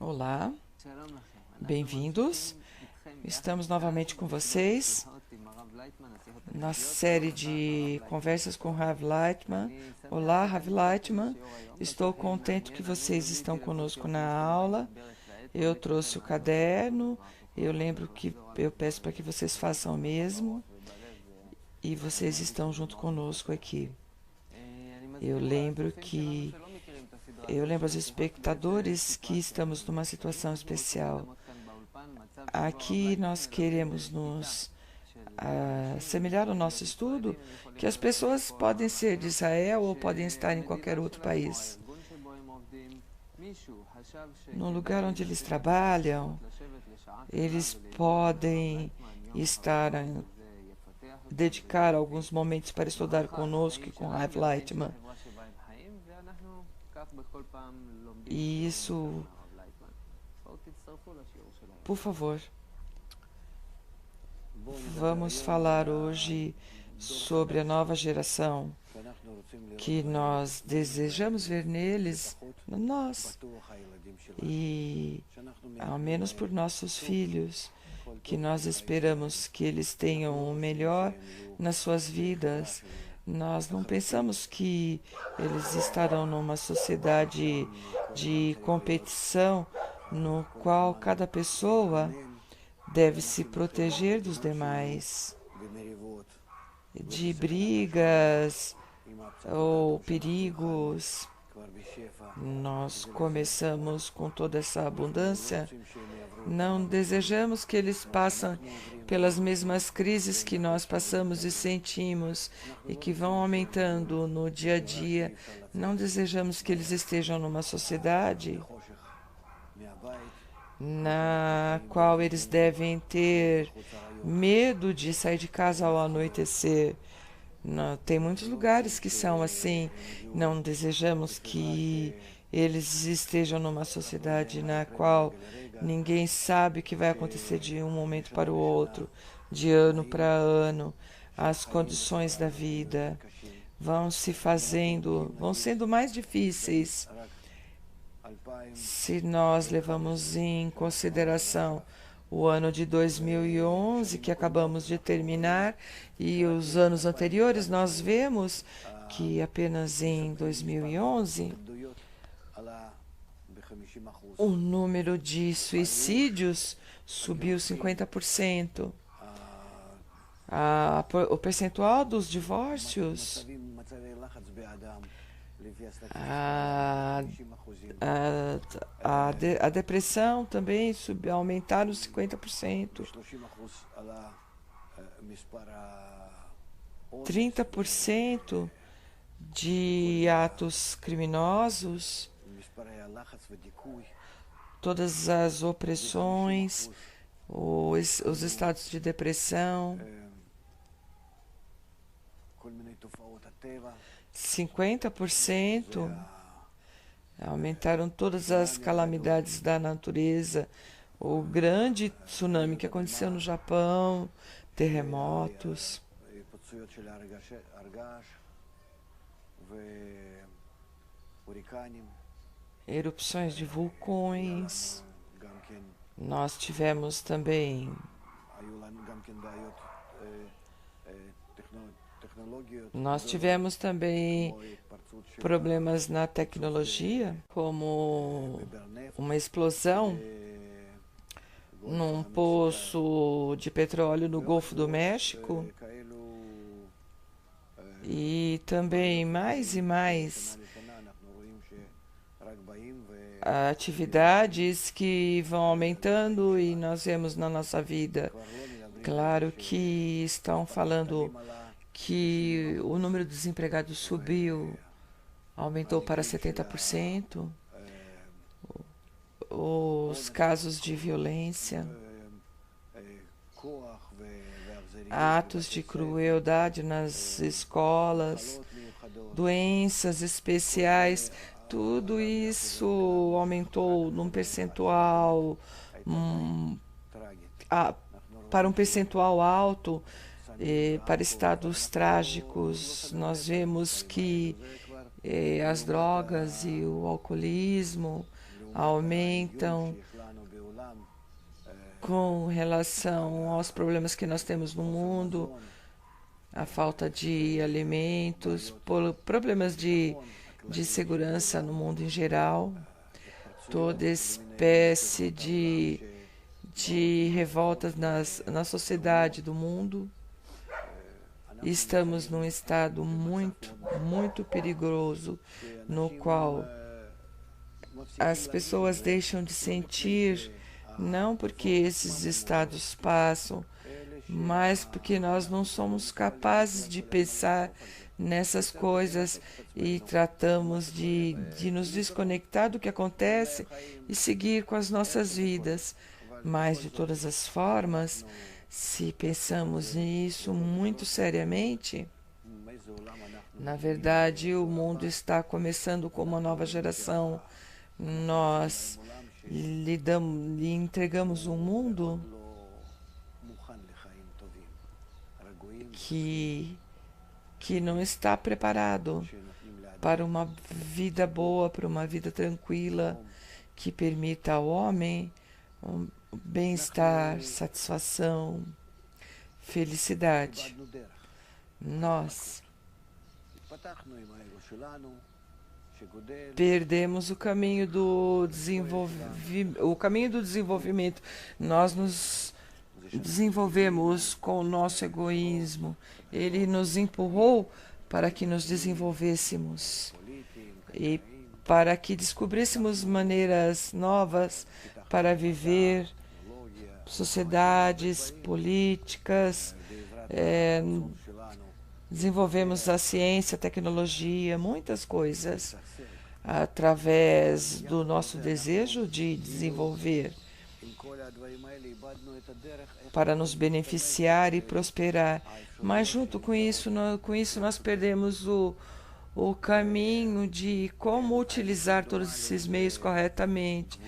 Olá, bem-vindos. Estamos novamente com vocês na série de conversas com Rav Lightman. Olá, Rav Lightman. Estou contente que vocês estão conosco na aula. Eu trouxe o caderno. Eu peço para que vocês façam o mesmo. E vocês estão junto conosco aqui. Eu lembro aos espectadores que estamos numa situação especial. Aqui nós queremos nos assemelhar ao nosso estudo, que as pessoas podem ser de Israel ou podem estar em qualquer outro país. No lugar onde eles trabalham, eles podem dedicar alguns momentos para estudar conosco e com Rav Lightman. E isso, por favor, vamos falar hoje sobre a nova geração, que nós desejamos ver neles, nós, e ao menos por nossos filhos, que nós esperamos que eles tenham o melhor nas suas vidas. Nós não pensamos que eles estarão numa sociedade de competição no qual cada pessoa deve se proteger dos demais, de brigas ou perigos. Nós começamos com toda essa abundância. Não desejamos que eles passem pelas mesmas crises que nós passamos e sentimos e que vão aumentando no dia a dia. Não desejamos que eles estejam numa sociedade na qual eles devem ter medo de sair de casa ao anoitecer. Não, tem muitos lugares que são assim. Não desejamos que eles estejam numa sociedade na qual ninguém sabe o que vai acontecer de um momento para o outro, de ano para ano. As condições da vida vão sendo mais difíceis se nós levamos em consideração o ano de 2011, que acabamos de terminar, e os anos anteriores. Nós vemos que apenas em 2011 o número de suicídios subiu 50%. O percentual dos divórcios, a, a depressão também aumentaram 50%. 30% de atos criminosos, todas as opressões, os estados de depressão, 50% aumentaram todas as calamidades da natureza, o grande tsunami que aconteceu no Japão, terremotos, erupções de vulcões. Nós tivemos também problemas na tecnologia, como uma explosão num poço de petróleo no Golfo do México, e também mais e mais atividades que vão aumentando e nós vemos na nossa vida. Claro que estão falando que o número de desempregados subiu, aumentou para 70%, os casos de violência, atos de crueldade nas escolas, doenças especiais, tudo isso aumentou num percentual para um percentual alto. Para estados trágicos. Nós vemos que as drogas e o alcoolismo aumentam com relação aos problemas que nós temos no mundo, a falta de alimentos, problemas de segurança no mundo em geral, toda espécie de revoltas na sociedade do mundo. Estamos num estado muito, muito perigoso, no qual as pessoas deixam de sentir, não porque esses estados passam, mas porque nós não somos capazes de pensar nessas coisas e tratamos de nos desconectar do que acontece e seguir com as nossas vidas. Mas, de todas as formas, se pensamos nisso muito seriamente, na verdade, o mundo está começando com uma nova geração. Nós lhe entregamos um mundo que não está preparado para uma vida boa, para uma vida tranquila, que permita ao homem um bem-estar, satisfação, felicidade. Nós perdemos o caminho do desenvolvimento. Nós nos desenvolvemos com o nosso egoísmo. Ele nos empurrou para que nos desenvolvêssemos e para que descobríssemos maneiras novas para viver, sociedades, políticas, desenvolvemos a ciência, a tecnologia, muitas coisas, através do nosso desejo de desenvolver, para nos beneficiar e prosperar. Mas junto com isso nós perdemos o caminho de como utilizar todos esses meios corretamente.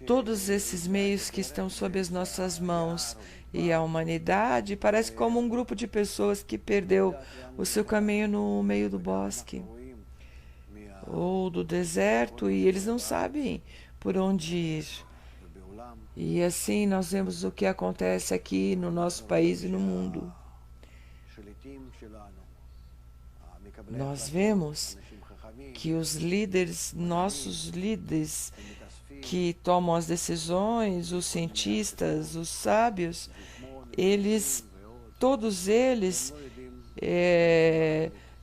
Todos esses meios que estão sob as nossas mãos. E a humanidade parece como um grupo de pessoas que perdeu o seu caminho no meio do bosque ou do deserto e eles não sabem por onde ir. E assim nós vemos o que acontece aqui no nosso país e no mundo. Nós vemos que os líderes, nossos líderes, que tomam as decisões, os cientistas, os sábios, todos eles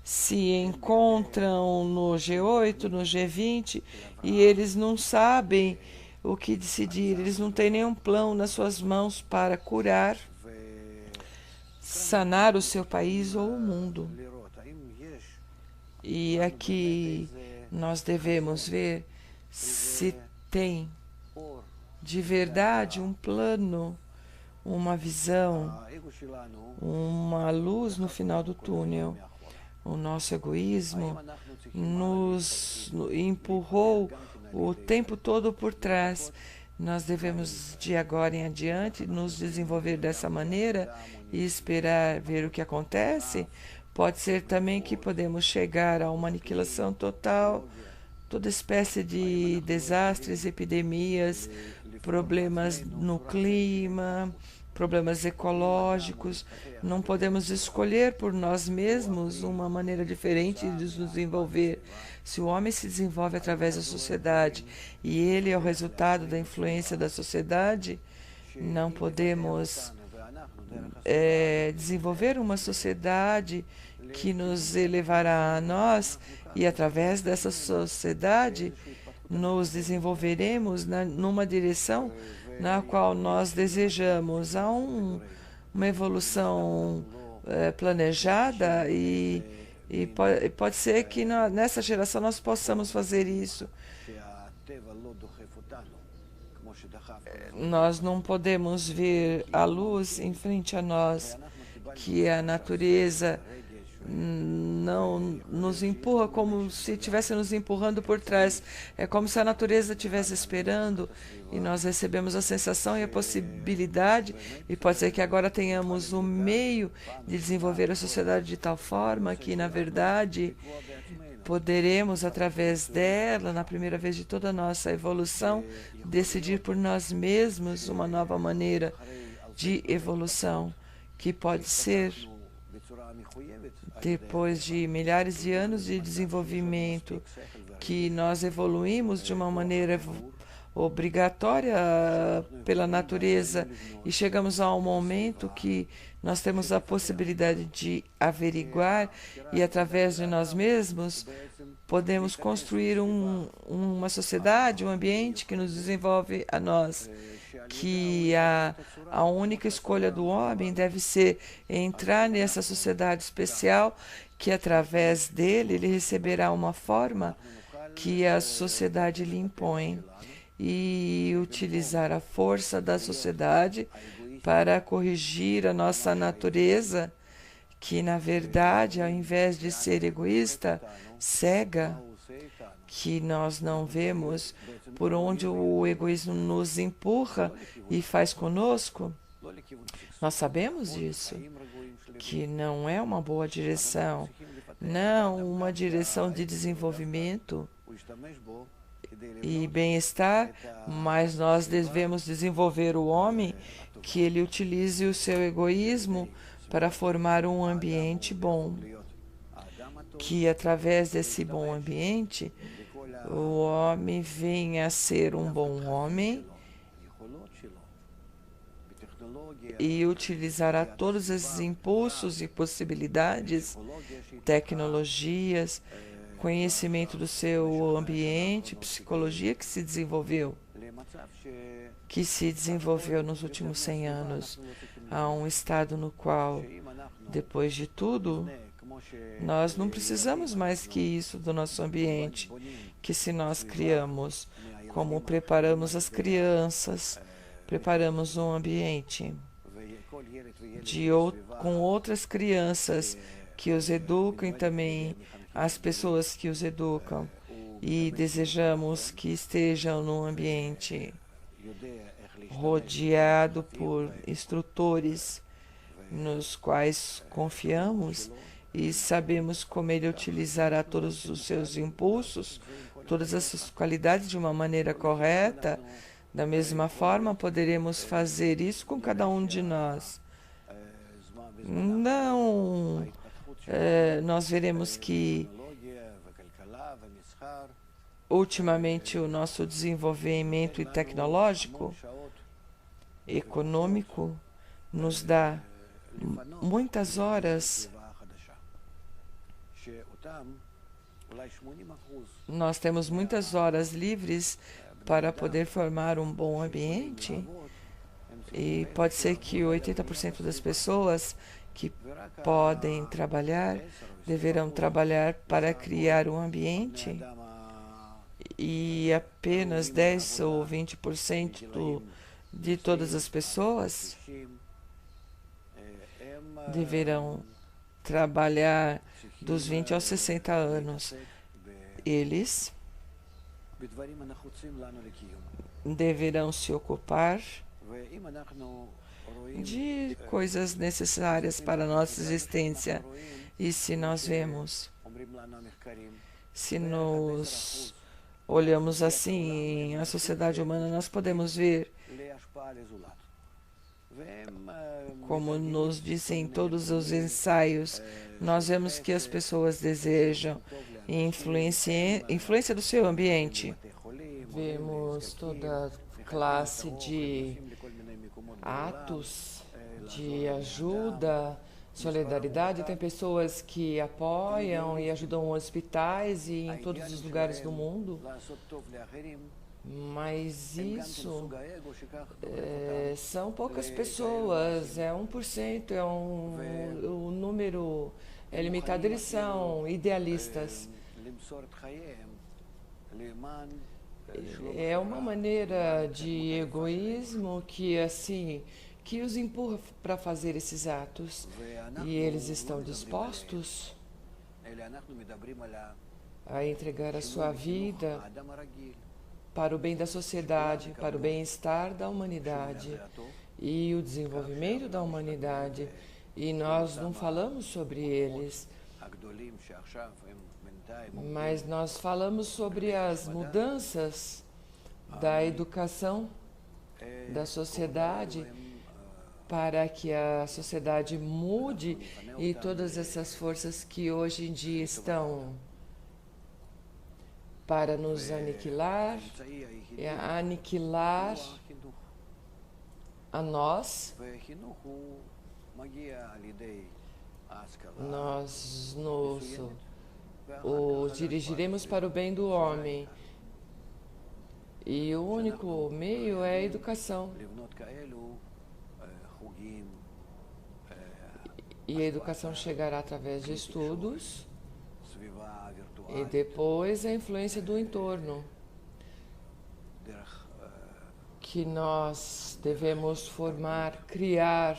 se encontram no G8, no G20, e eles não sabem o que decidir, eles não têm nenhum plano nas suas mãos para curar, sanar o seu país ou o mundo. E aqui nós devemos ver se tem de verdade um plano, uma visão, uma luz no final do túnel. O nosso egoísmo nos empurrou o tempo todo por trás. Nós devemos, de agora em adiante, nos desenvolver dessa maneira e esperar ver o que acontece. Pode ser também que podemos chegar a uma aniquilação total, toda espécie de desastres, epidemias, problemas no clima, problemas ecológicos. Não podemos escolher por nós mesmos uma maneira diferente de nos desenvolver. Se o homem se desenvolve através da sociedade e ele é o resultado da influência da sociedade, não podemos desenvolver uma sociedade que nos elevará a nós e através dessa sociedade nos desenvolveremos numa direção na qual nós desejamos. Há uma evolução planejada e pode ser que nessa geração nós possamos fazer isso. Nós não podemos ver a luz em frente a nós, que a natureza não nos empurra como se estivesse nos empurrando por trás. É como se a natureza estivesse esperando e nós recebemos a sensação e a possibilidade, e pode ser que agora tenhamos o meio de desenvolver a sociedade de tal forma que, na verdade, poderemos, através dela, na primeira vez de toda a nossa evolução, decidir por nós mesmos uma nova maneira de evolução, que pode ser, depois de milhares de anos de desenvolvimento, que nós evoluímos de uma maneira obrigatória pela natureza e chegamos a um momento que nós temos a possibilidade de averiguar e, através de nós mesmos, podemos construir uma sociedade, um ambiente que nos desenvolve a nós, que a única escolha do homem deve ser entrar nessa sociedade especial, que através dele ele receberá uma forma que a sociedade lhe impõe, e utilizar a força da sociedade para corrigir a nossa natureza, que na verdade, ao invés de ser egoísta, cega, que nós não vemos por onde o egoísmo nos empurra e faz conosco. Nós sabemos disso, que não é uma boa direção, não uma direção de desenvolvimento e bem-estar, mas nós devemos desenvolver o homem, que ele utilize o seu egoísmo para formar um ambiente bom, que através desse bom ambiente o homem venha a ser um bom homem e utilizará todos esses impulsos e possibilidades, tecnologias, conhecimento do seu ambiente, psicologia que se desenvolveu nos últimos 100 anos, a um estado no qual, depois de tudo, nós não precisamos mais que isso do nosso ambiente, que se nós criamos, como preparamos as crianças, preparamos um ambiente com outras crianças que os educam e também as pessoas que os educam, e desejamos que estejam num ambiente rodeado por instrutores nos quais confiamos e sabemos como ele utilizará todos os seus impulsos, todas as suas qualidades de uma maneira correta. Da mesma forma, poderemos fazer isso com cada um de nós. Não, nós veremos que ultimamente o nosso desenvolvimento tecnológico, econômico, nos dá muitas horas. Nós temos muitas horas livres para poder formar um bom ambiente, e pode ser que 80% das pessoas que podem trabalhar deverão trabalhar para criar um ambiente, e apenas 10 ou 20% de todas as pessoas deverão trabalhar dos 20 aos 60 anos. Eles deverão se ocupar de coisas necessárias para a nossa existência. E se nós vemos, se nos olhamos assim a sociedade humana, nós podemos ver, como nos dizem todos os ensaios, nós vemos que as pessoas desejam influência do seu ambiente. Vemos toda classe de atos de ajuda, solidariedade. Tem pessoas que apoiam e ajudam hospitais e em todos os lugares do mundo. Mas isso são poucas pessoas, é 1%, o número é limitado. Eles são idealistas. É uma maneira de egoísmo que os empurra para fazer esses atos, e eles estão dispostos a entregar a sua vida para o bem da sociedade, para o bem-estar da humanidade e o desenvolvimento da humanidade. E nós não falamos sobre eles. Mas nós falamos sobre as mudanças da educação da sociedade para que a sociedade mude e todas essas forças que hoje em dia estão para nos aniquilar, aniquilar a nós, nós o dirigiremos para o bem do homem. E o único meio é a educação. E a educação chegará através de estudos e depois a influência do entorno, que nós devemos formar, criar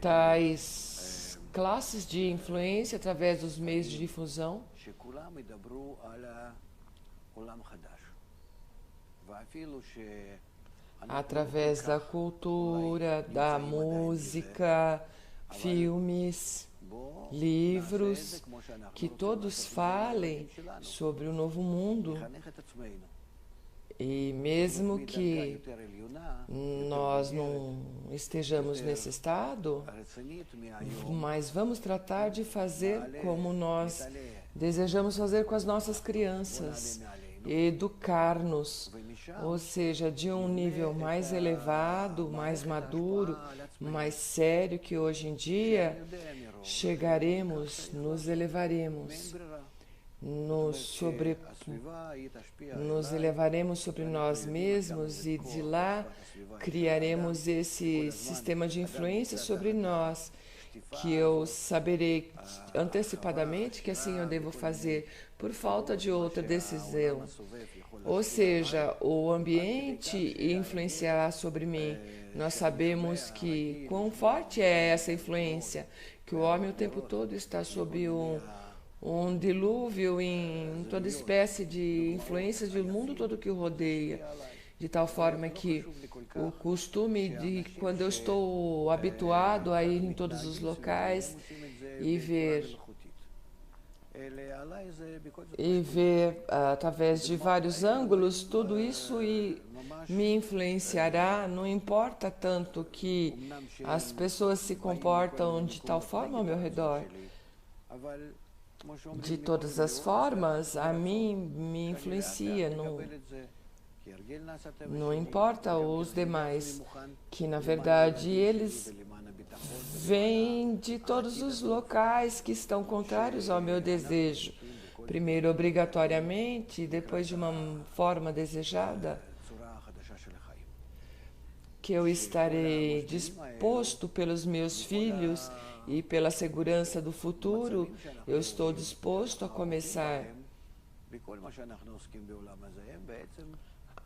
tais classes de influência através dos meios de difusão, através da cultura, da música, filmes, livros, que todos falem sobre o novo mundo. E mesmo que nós não estejamos nesse estado, mas vamos tratar de fazer como nós desejamos fazer com as nossas crianças, educar-nos, ou seja, de um nível mais elevado, mais maduro, mais sério que hoje em dia, chegaremos, nos elevaremos, nos elevaremos sobre nós mesmos e de lá criaremos esse sistema de influência sobre nós, que eu saberei antecipadamente que assim eu devo fazer por falta de outra decisão. Ou seja, o ambiente influenciará sobre mim. Nós sabemos que quão forte é essa influência, que o homem o tempo todo está sob um dilúvio em toda espécie de influências do mundo todo que o rodeia, de tal forma que o costume de quando eu estou habituado a ir em todos os locais e ver através de vários ângulos tudo isso e me influenciará. Não importa tanto que as pessoas se comportam de tal forma ao meu redor. De todas as formas, a mim me influencia, não importa os demais, que na verdade eles vêm de todos os locais que estão contrários ao meu desejo, primeiro obrigatoriamente, depois de uma forma desejada, que eu estarei disposto pelos meus filhos e pela segurança do futuro, eu estou disposto a começar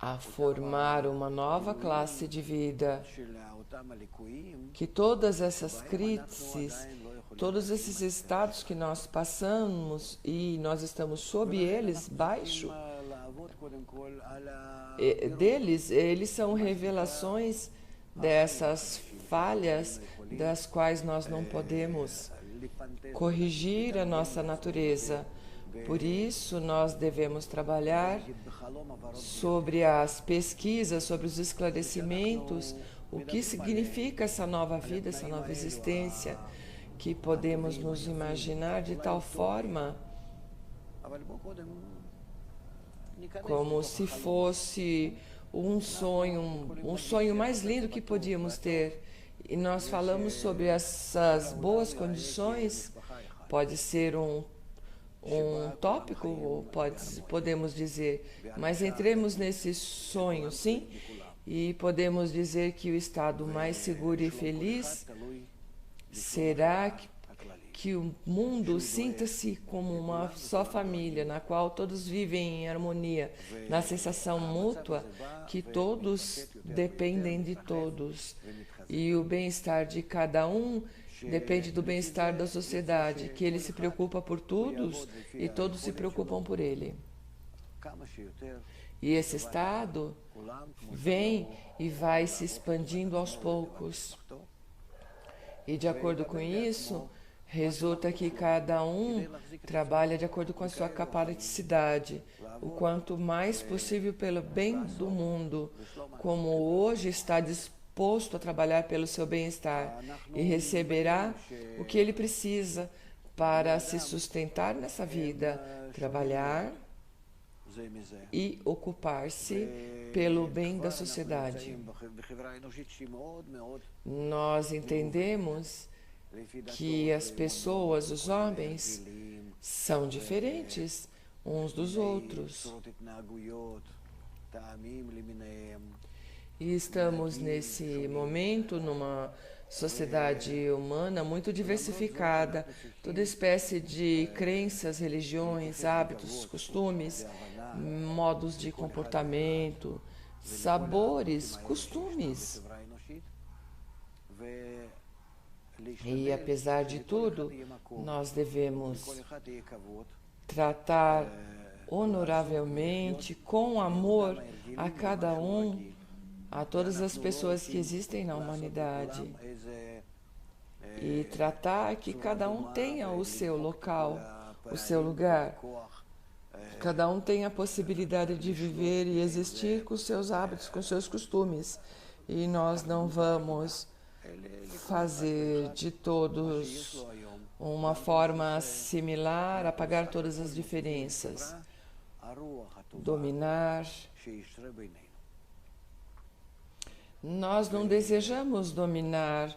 a formar uma nova classe de vida, que todas essas crises, todos esses estados que nós passamos e nós estamos sob eles, baixo deles, eles são revelações dessas falhas das quais nós não podemos corrigir a nossa natureza. Por isso, nós devemos trabalhar sobre as pesquisas, sobre os esclarecimentos, o que significa essa nova vida, essa nova existência, que podemos nos imaginar de tal forma como se fosse um sonho mais lindo que podíamos ter. E nós falamos sobre essas boas condições, pode ser um tópico, ou podemos dizer, mas entremos nesse sonho, sim, e podemos dizer que o estado mais seguro e feliz será que o mundo sinta-se como uma só família, na qual todos vivem em harmonia, na sensação mútua que todos dependem de todos, e o bem-estar de cada um depende do bem-estar da sociedade, que ele se preocupa por todos e todos se preocupam por ele. E esse estado vem e vai se expandindo aos poucos. E de acordo com isso, resulta que cada um trabalha de acordo com a sua capacidade, o quanto mais possível pelo bem do mundo, como hoje está disposto a trabalhar pelo seu bem-estar e receberá o que ele precisa para se sustentar nessa vida, trabalhar e ocupar-se pelo bem da sociedade. Nós entendemos que as pessoas, os homens, são diferentes uns dos outros. E estamos nesse momento numa sociedade humana muito diversificada, toda espécie de crenças, religiões, hábitos, costumes, modos de comportamento, sabores, costumes. E apesar de tudo, nós devemos tratar honoravelmente, com amor, a cada um, a todas as pessoas que existem na humanidade. E tratar que cada um tenha o seu local, o seu lugar. Cada um tem a possibilidade de viver e existir com seus hábitos, com seus costumes. E nós não vamos fazer de todos uma forma similar, apagar todas as diferenças, dominar. Nós não desejamos dominar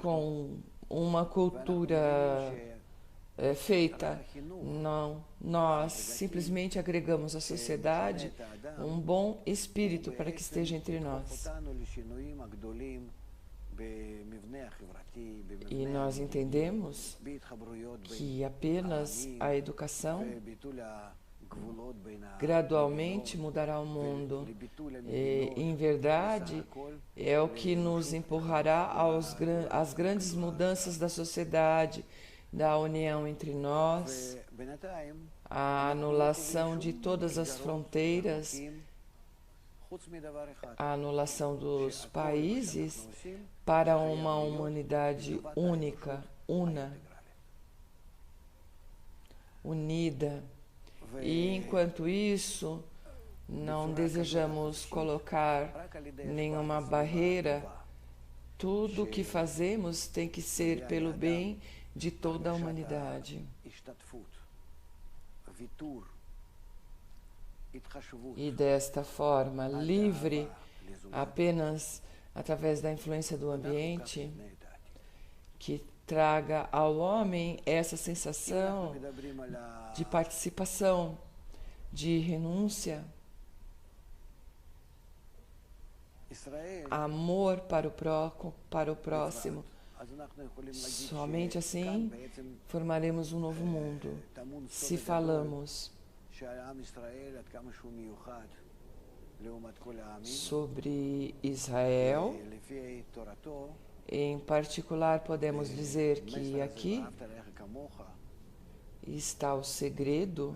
com uma cultura feita. Não, nós simplesmente agregamos à sociedade um bom espírito para que esteja entre nós. E nós entendemos que apenas a educação gradualmente mudará o mundo. E, em verdade, é o que nos empurrará às grandes mudanças da sociedade, da união entre nós, a anulação de todas as fronteiras, a anulação dos países para uma humanidade única, unida. E enquanto isso, não desejamos colocar nenhuma barreira. Tudo o que fazemos tem que ser pelo bem de toda a humanidade. E desta forma, livre apenas através da influência do ambiente, que traga ao homem essa sensação de participação, de renúncia, amor para o próximo. Somente assim formaremos um novo mundo. Se falamos sobre Israel, em particular, podemos dizer que aqui está o segredo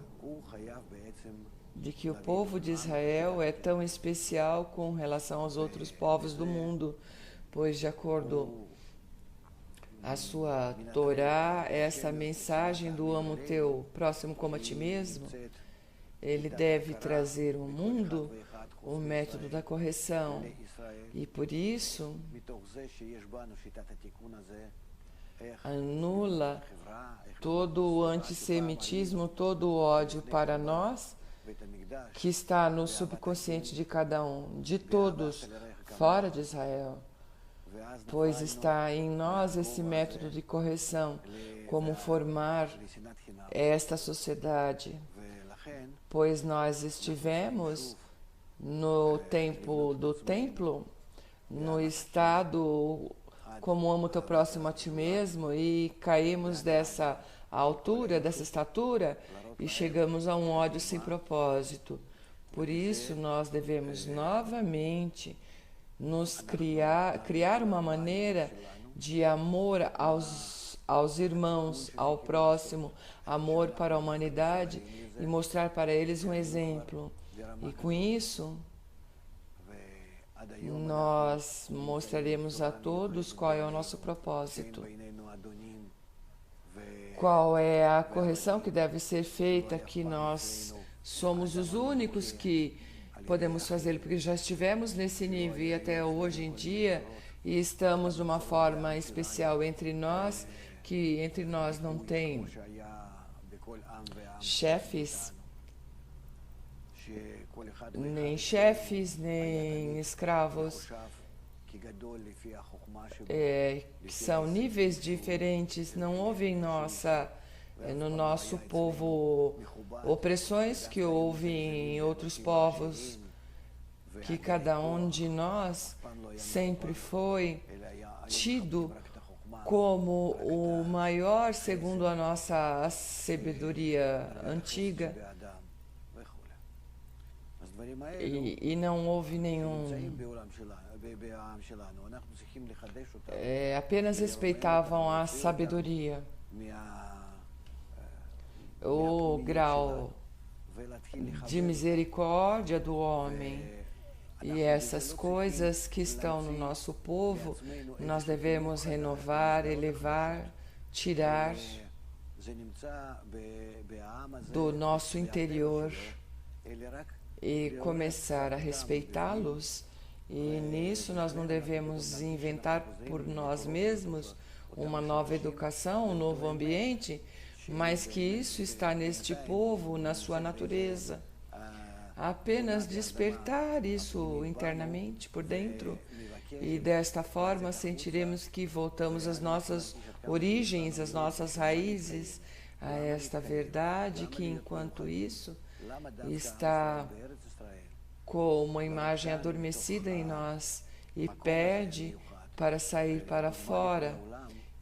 de que o povo de Israel é tão especial com relação aos outros povos do mundo, pois, de acordo a sua Torá, essa mensagem do amo teu próximo como a ti mesmo, ele deve trazer ao mundo o método da correção. E por isso, anula todo o antissemitismo, todo o ódio para nós, que está no subconsciente de cada um, de todos, fora de Israel. Pois está em nós esse método de correção, como formar esta sociedade. Pois nós estivemos no tempo do templo, no estado como ama o teu próximo a ti mesmo, e caímos dessa altura, dessa estatura, e chegamos a um ódio sem propósito. Por isso nós devemos novamente nos criar uma maneira de amor aos irmãos, ao próximo, amor para a humanidade, e mostrar para eles um exemplo. E com isso, nós mostraremos a todos qual é o nosso propósito. qual é a correção que deve ser feita, que nós somos os únicos que podemos fazê-lo, porque já estivemos nesse nível e até hoje em dia, e estamos de uma forma especial entre nós, que entre nós não tem chefes, nem escravos, que são níveis diferentes. Não houve em no nosso povo opressões que houve em outros povos, que cada um de nós sempre foi tido como o maior segundo a nossa sabedoria antiga, e não houve nenhum. Apenas respeitavam a sabedoria, o grau de misericórdia do homem. E essas coisas que estão no nosso povo, nós devemos renovar, elevar, tirar do nosso interior e começar a respeitá-los. E nisso nós não devemos inventar por nós mesmos uma nova educação, um novo ambiente, mas que isso está neste povo, na sua natureza. Apenas despertar isso internamente, por dentro, e desta forma sentiremos que voltamos às nossas origens, às nossas raízes, a esta verdade que, enquanto isso, está com uma imagem adormecida em nós e pede para sair para fora,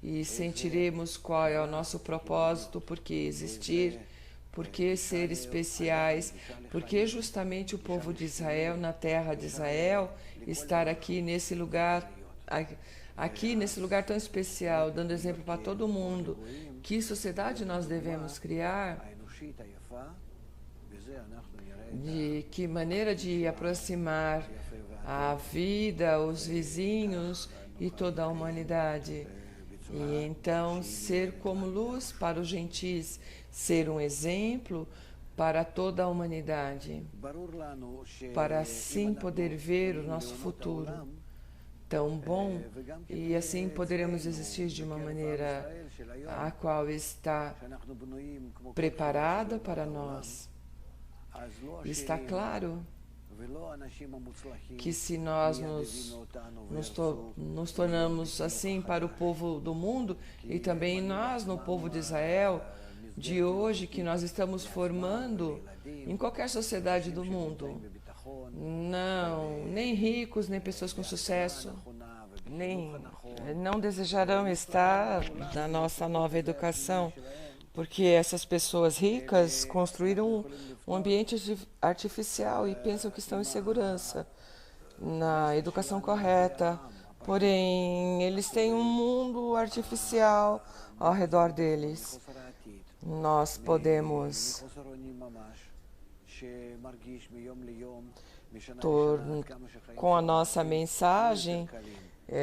e sentiremos qual é o nosso propósito, por que existir, por que ser especiais, porque justamente o povo de Israel, na terra de Israel, estar aqui nesse lugar tão especial, dando exemplo para todo mundo. Que sociedade nós devemos criar? De que maneira de aproximar a vida, os vizinhos e toda a humanidade. E então ser como luz para os gentis, ser um exemplo para toda a humanidade, para assim poder ver o nosso futuro tão bom, e assim poderemos existir de uma maneira a qual está preparada para nós. Está claro que se nós nos tornamos assim para o povo do mundo, e também nós no povo de Israel de hoje, que nós estamos formando em qualquer sociedade do mundo, nem ricos, nem pessoas com sucesso, não desejarão estar na nossa nova educação, porque essas pessoas ricas construíram um ambiente artificial e pensam que estão em segurança, na educação correta, porém eles têm um mundo artificial ao redor deles. Nós podemos com a nossa mensagem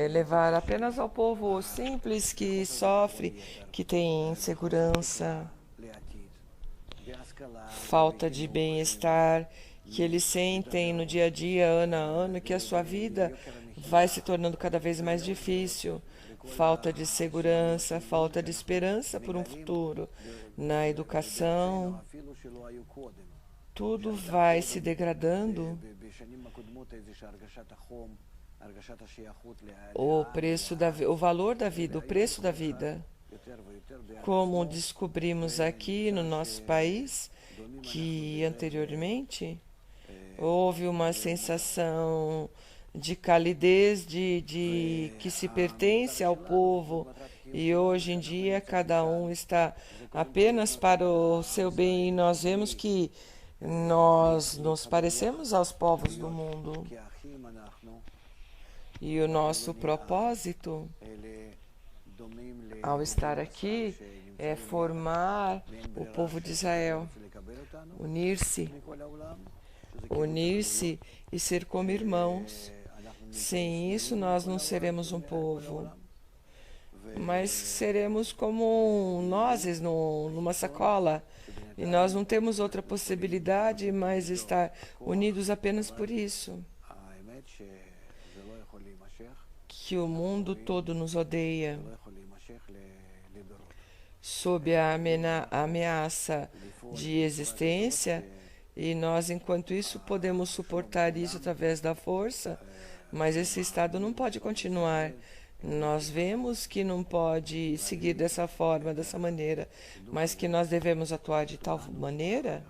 levar apenas ao povo simples que sofre, que tem insegurança, falta de bem-estar, que eles sentem no dia a dia, ano a ano, que a sua vida vai se tornando cada vez mais difícil, falta de segurança, falta de esperança por um futuro. Na educação, tudo vai se degradando. O valor da vida, o preço da vida. Como descobrimos aqui no nosso país, que anteriormente houve uma sensação de calidez, de que se pertence ao povo, e hoje em dia cada um está apenas para o seu bem, e nós vemos que nós nos parecemos aos povos do mundo. E o nosso propósito ao estar aqui é formar o povo de Israel, unir-se e ser como irmãos. Sem isso nós não seremos um povo. mas seremos como nozes numa sacola. E nós não temos outra possibilidade mas estar unidos apenas por isso. Que o mundo todo nos odeia, sob a ameaça de existência, e nós, enquanto isso, podemos suportar isso através da força, mas esse estado não pode continuar. Nós vemos que não pode seguir dessa forma, dessa maneira, mas que nós devemos atuar de tal maneira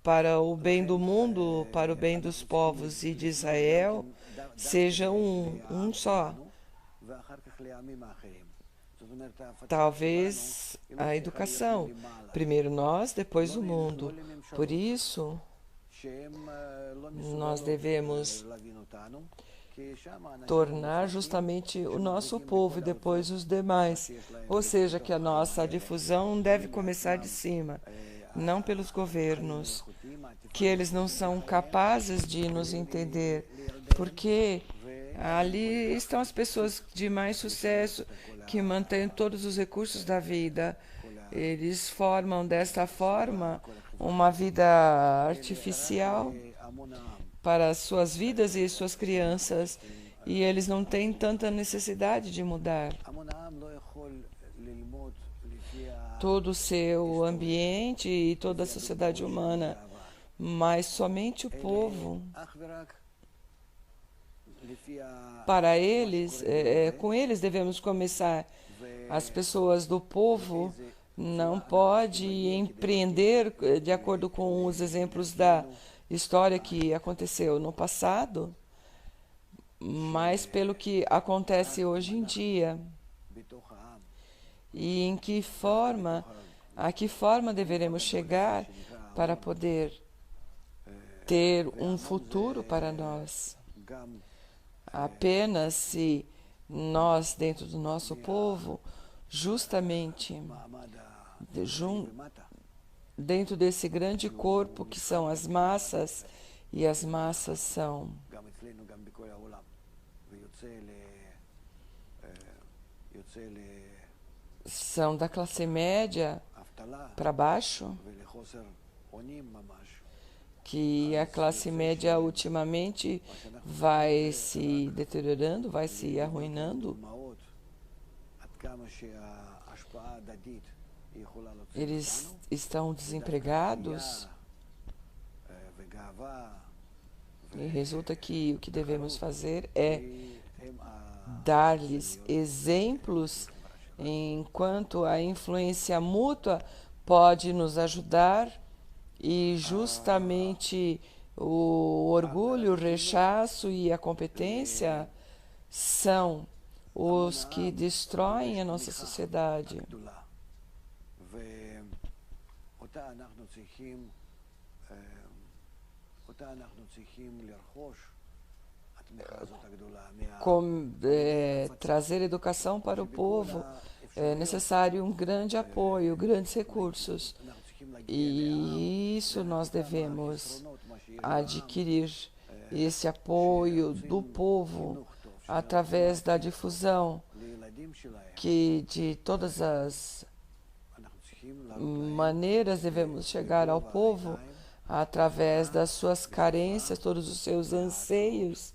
para o bem do mundo, para o bem dos povos e de Israel, seja um só. Talvez a educação. Primeiro nós, depois o mundo. Por isso, nós devemos tornar justamente o nosso povo e depois os demais. Ou seja, que a nossa difusão deve começar de cima, não pelos governos, que eles não são capazes de nos entender, porque ali estão as pessoas de mais sucesso que mantêm todos os recursos da vida. Eles formam desta forma uma vida artificial para as suas vidas e suas crianças, e eles não têm tanta necessidade de mudar todo o seu ambiente e toda a sociedade humana, mas somente o povo. Para eles, com eles devemos começar. As pessoas do povo não podem empreender de acordo com os exemplos da história que aconteceu no passado, mas pelo que acontece hoje em dia. E a que forma deveremos chegar para poder ter um futuro para nós. Apenas se nós, dentro do nosso povo, justamente dentro desse grande corpo que são as massas, e as massas são da classe média para baixo, que a classe média ultimamente vai se deteriorando, vai se arruinando. Eles estão desempregados e resulta que o que devemos fazer é dar-lhes exemplos, enquanto a influência mútua pode nos ajudar, e justamente o orgulho, o rechaço e a competência são os que destroem a nossa sociedade. Trazer educação para o povo é necessário um grande apoio, grandes recursos. E isso nós devemos adquirir, esse apoio do povo através da difusão, que de todas as maneiras devemos chegar ao povo através das suas carências, todos os seus anseios,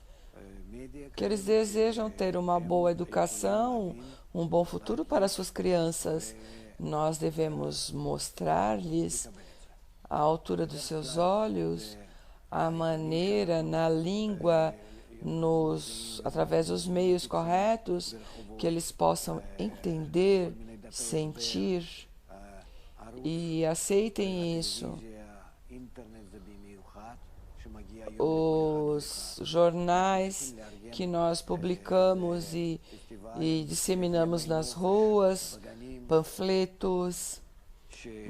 que eles desejam ter uma boa educação, um bom futuro para suas crianças. Nós devemos mostrar-lhes a altura dos seus olhos, a maneira, na língua, através dos meios corretos, que eles possam entender, sentir e aceitem isso. Os jornais que nós publicamos e disseminamos nas ruas, panfletos,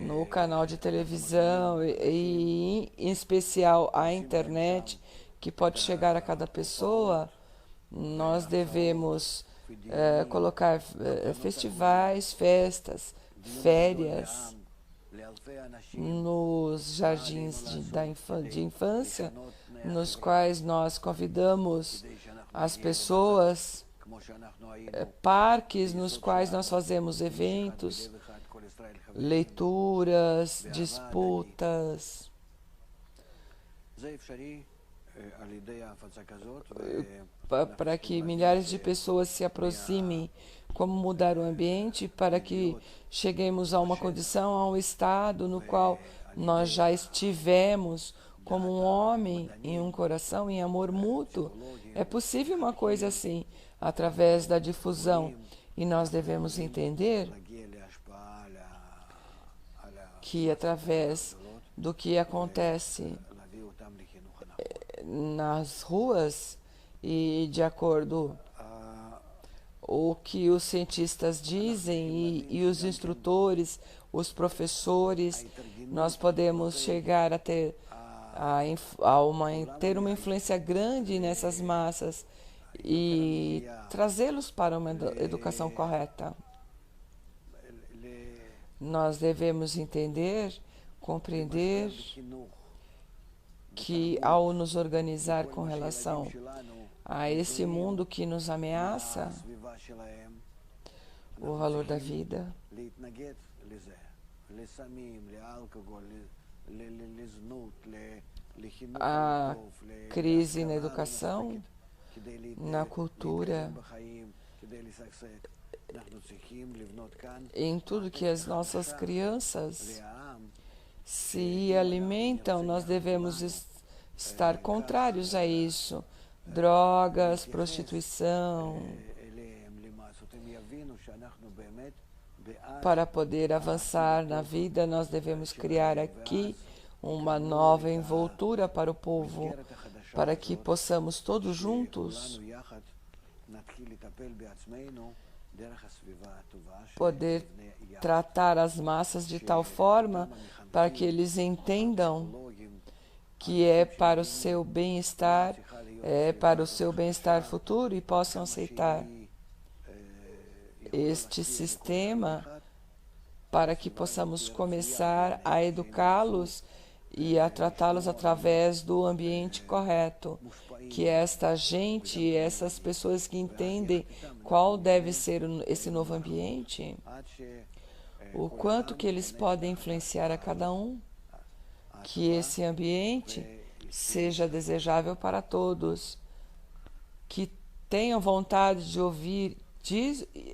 no canal de televisão e em especial a internet, que pode chegar a cada pessoa, nós devemos colocar festivais, festas, férias nos jardins de infância, nos quais nós convidamos as pessoas, parques nos quais nós fazemos eventos, leituras, disputas. Para que milhares de pessoas se aproximem, como mudar o ambiente, para que cheguemos a uma condição, a um estado no qual nós já estivemos como um homem em um coração, em amor mútuo. É possível uma coisa assim, através da difusão. E nós devemos entender que através do que acontece nas ruas e de acordo o que os cientistas dizem e os instrutores, os professores, nós podemos chegar a ter ter uma influência grande nessas massas e trazê-los para uma educação correta. Nós devemos entender, compreender que ao nos organizar com relação a esse mundo que nos ameaça, o valor da vida, a crise na educação, na cultura, em tudo que as nossas crianças se alimentam, nós devemos estar contrários a isso. Drogas, prostituição. Para poder avançar na vida, nós devemos criar aqui uma nova envoltura para o povo, para que possamos todos juntos poder tratar as massas de tal forma para que eles entendam que é para o seu bem-estar, é para o seu bem-estar futuro e possam aceitar este sistema para que possamos começar a educá-los e a tratá-los através do ambiente correto, que esta gente, essas pessoas que entendem qual deve ser esse novo ambiente, o quanto que eles podem influenciar a cada um, que esse ambiente seja desejável para todos, que tenham vontade de ouvir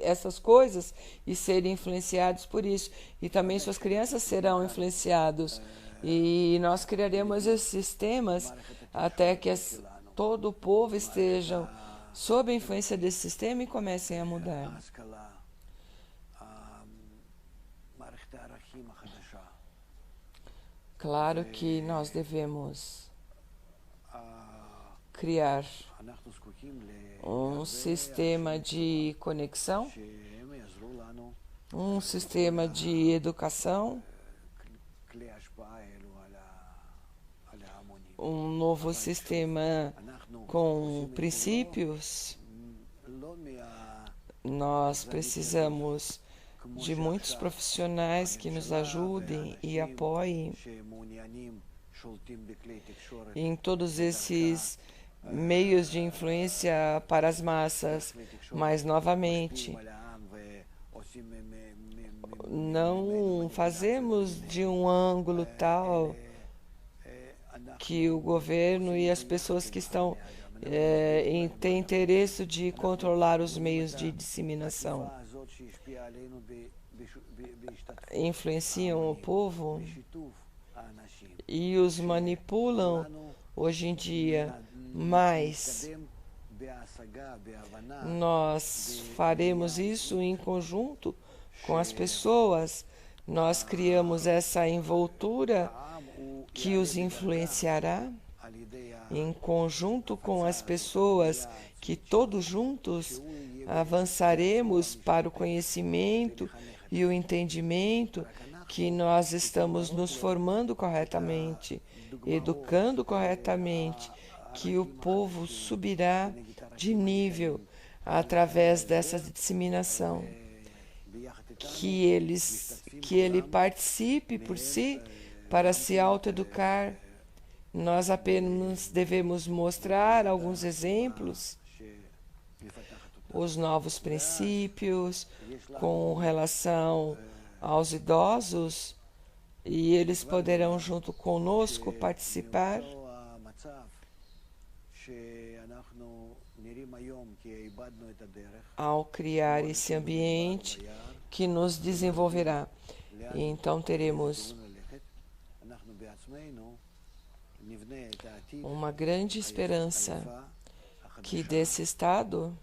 essas coisas e serem influenciados por isso. E também suas crianças serão influenciados. E nós criaremos esses sistemas até que todo o povo esteja sob a influência desse sistema e comecem a mudar. Claro que nós devemos criar um sistema de conexão, um sistema de educação, um novo sistema com princípios. Nós precisamos de muitos profissionais que nos ajudem e apoiem em todos esses meios de influência para as massas, mas novamente não fazemos de um ângulo tal que o governo e as pessoas que estão têm interesse de controlar os meios de disseminação influenciam o povo e os manipulam hoje em dia, mas nós faremos isso em conjunto com as pessoas. Nós criamos essa envoltura que os influenciará em conjunto com as pessoas, que todos juntos avançaremos para o conhecimento e o entendimento que nós estamos nos formando corretamente, educando corretamente, que o povo subirá de nível através dessa disseminação, que ele participe por si para se autoeducar. Nós apenas devemos mostrar alguns exemplos os novos princípios com relação aos idosos, e eles poderão, junto conosco, participar ao criar esse ambiente que nos desenvolverá. E então teremos uma grande esperança que desse estado,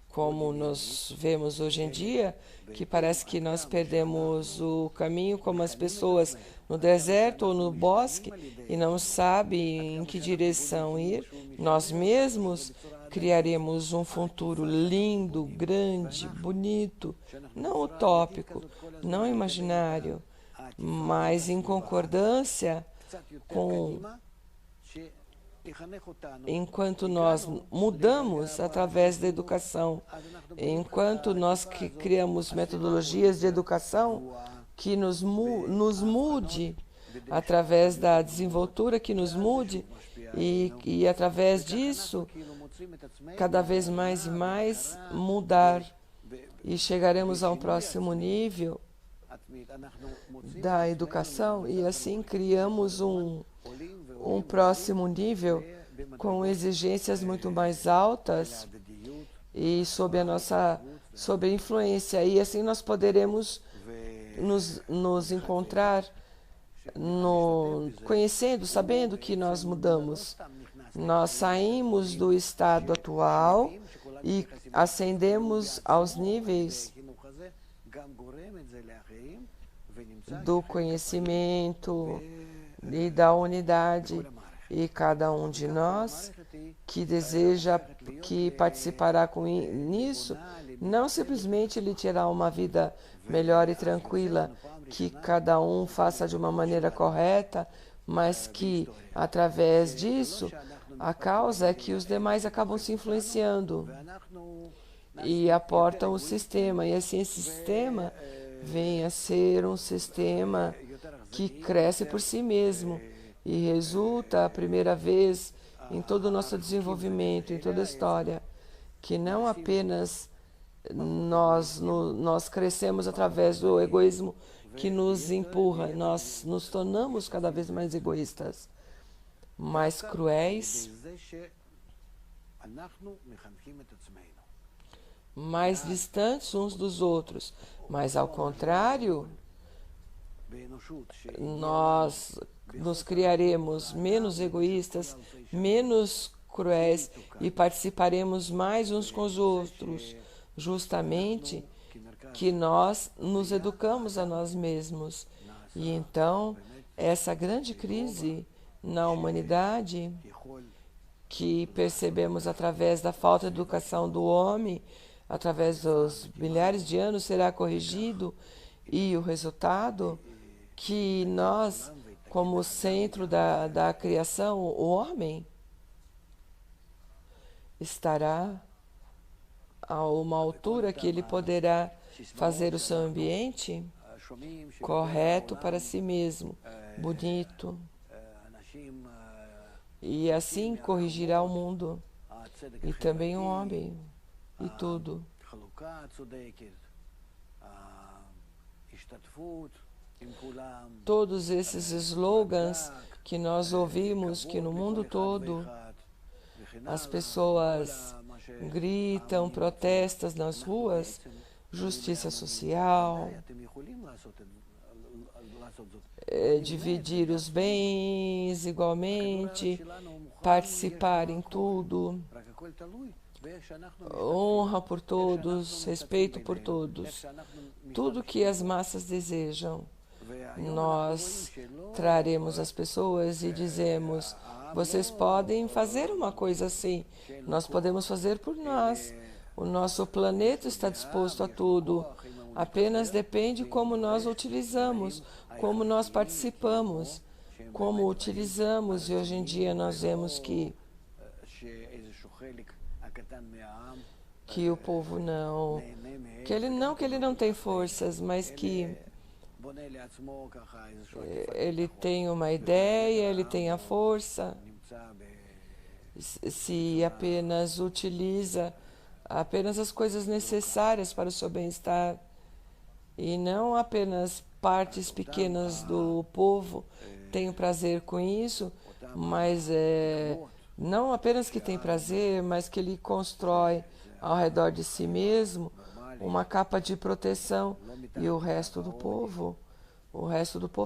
como nós vemos hoje em dia, que parece que nós perdemos o caminho, como as pessoas no deserto ou no bosque e não sabem em que direção ir, nós mesmos criaremos um futuro lindo, grande, bonito, não utópico, não imaginário, mas em concordância com enquanto nós mudamos através da educação, enquanto nós criamos metodologias de educação que nos mude, através da desenvoltura que nos mude, e através disso, cada vez mais e mais mudar, e chegaremos a um próximo nível da educação, e assim criamos um próximo nível com exigências muito mais altas e sob a influência, e assim nós poderemos nos encontrar conhecendo, sabendo que nós mudamos. Nós saímos do estado atual e ascendemos aos níveis do conhecimento e da unidade, e cada um de nós que deseja, que participará nisso, não simplesmente lhe terá uma vida melhor e tranquila, que cada um faça de uma maneira correta, mas que através disso a causa é que os demais acabam se influenciando e aportam o sistema, e assim esse sistema vem a ser um sistema que cresce por si mesmo e resulta a primeira vez em todo o nosso desenvolvimento, em toda a história, que não apenas nós crescemos através do egoísmo que nos empurra, nós nos tornamos cada vez mais egoístas, mais cruéis, mais distantes uns dos outros, mas ao contrário, nós nos criaremos menos egoístas, menos cruéis e participaremos mais uns com os outros, justamente que nós nos educamos a nós mesmos. E então, essa grande crise na humanidade, que percebemos através da falta de educação do homem, através dos milhares de anos, será corrigido, e o resultado que nós, como centro da criação, o homem, estará a uma altura que ele poderá fazer o seu ambiente correto para si mesmo, bonito, e assim corrigirá o mundo, e também o homem, e tudo. Todos esses slogans que nós ouvimos, que no mundo todo as pessoas gritam, protestam nas ruas, justiça social, dividir os bens igualmente, participar em tudo, honra por todos, respeito por todos, tudo que as massas desejam. Nós traremos as pessoas e dizemos: vocês podem fazer uma coisa assim, nós podemos fazer por nós. O nosso planeta está disposto a tudo, apenas depende como nós utilizamos, como nós participamos, como utilizamos. E hoje em dia nós vemos que o povo que ele não tem forças, mas que ele tem uma ideia, ele tem a força, se apenas utiliza apenas as coisas necessárias para o seu bem-estar e não apenas partes pequenas do povo têm prazer com isso, mas não apenas que tem prazer, mas que ele constrói ao redor de si mesmo uma capa de proteção e o resto do povo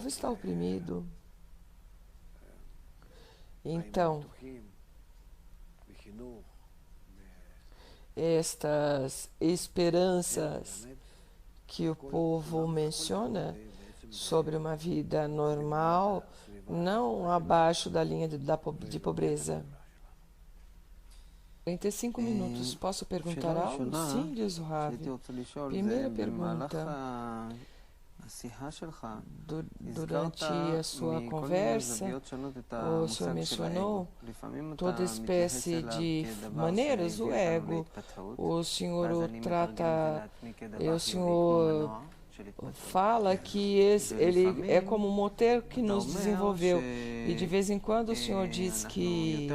está oprimido. Então, estas esperanças que o povo menciona sobre uma vida normal, não abaixo da linha de pobreza. 45 minutos. Posso perguntar algo? Sim, diz o Rav. Primeira pergunta. Durante a sua conversa, o senhor mencionou toda espécie de maneiras, o ego. O senhor fala que ele é como um motor que nos desenvolveu. E de vez em quando o senhor diz que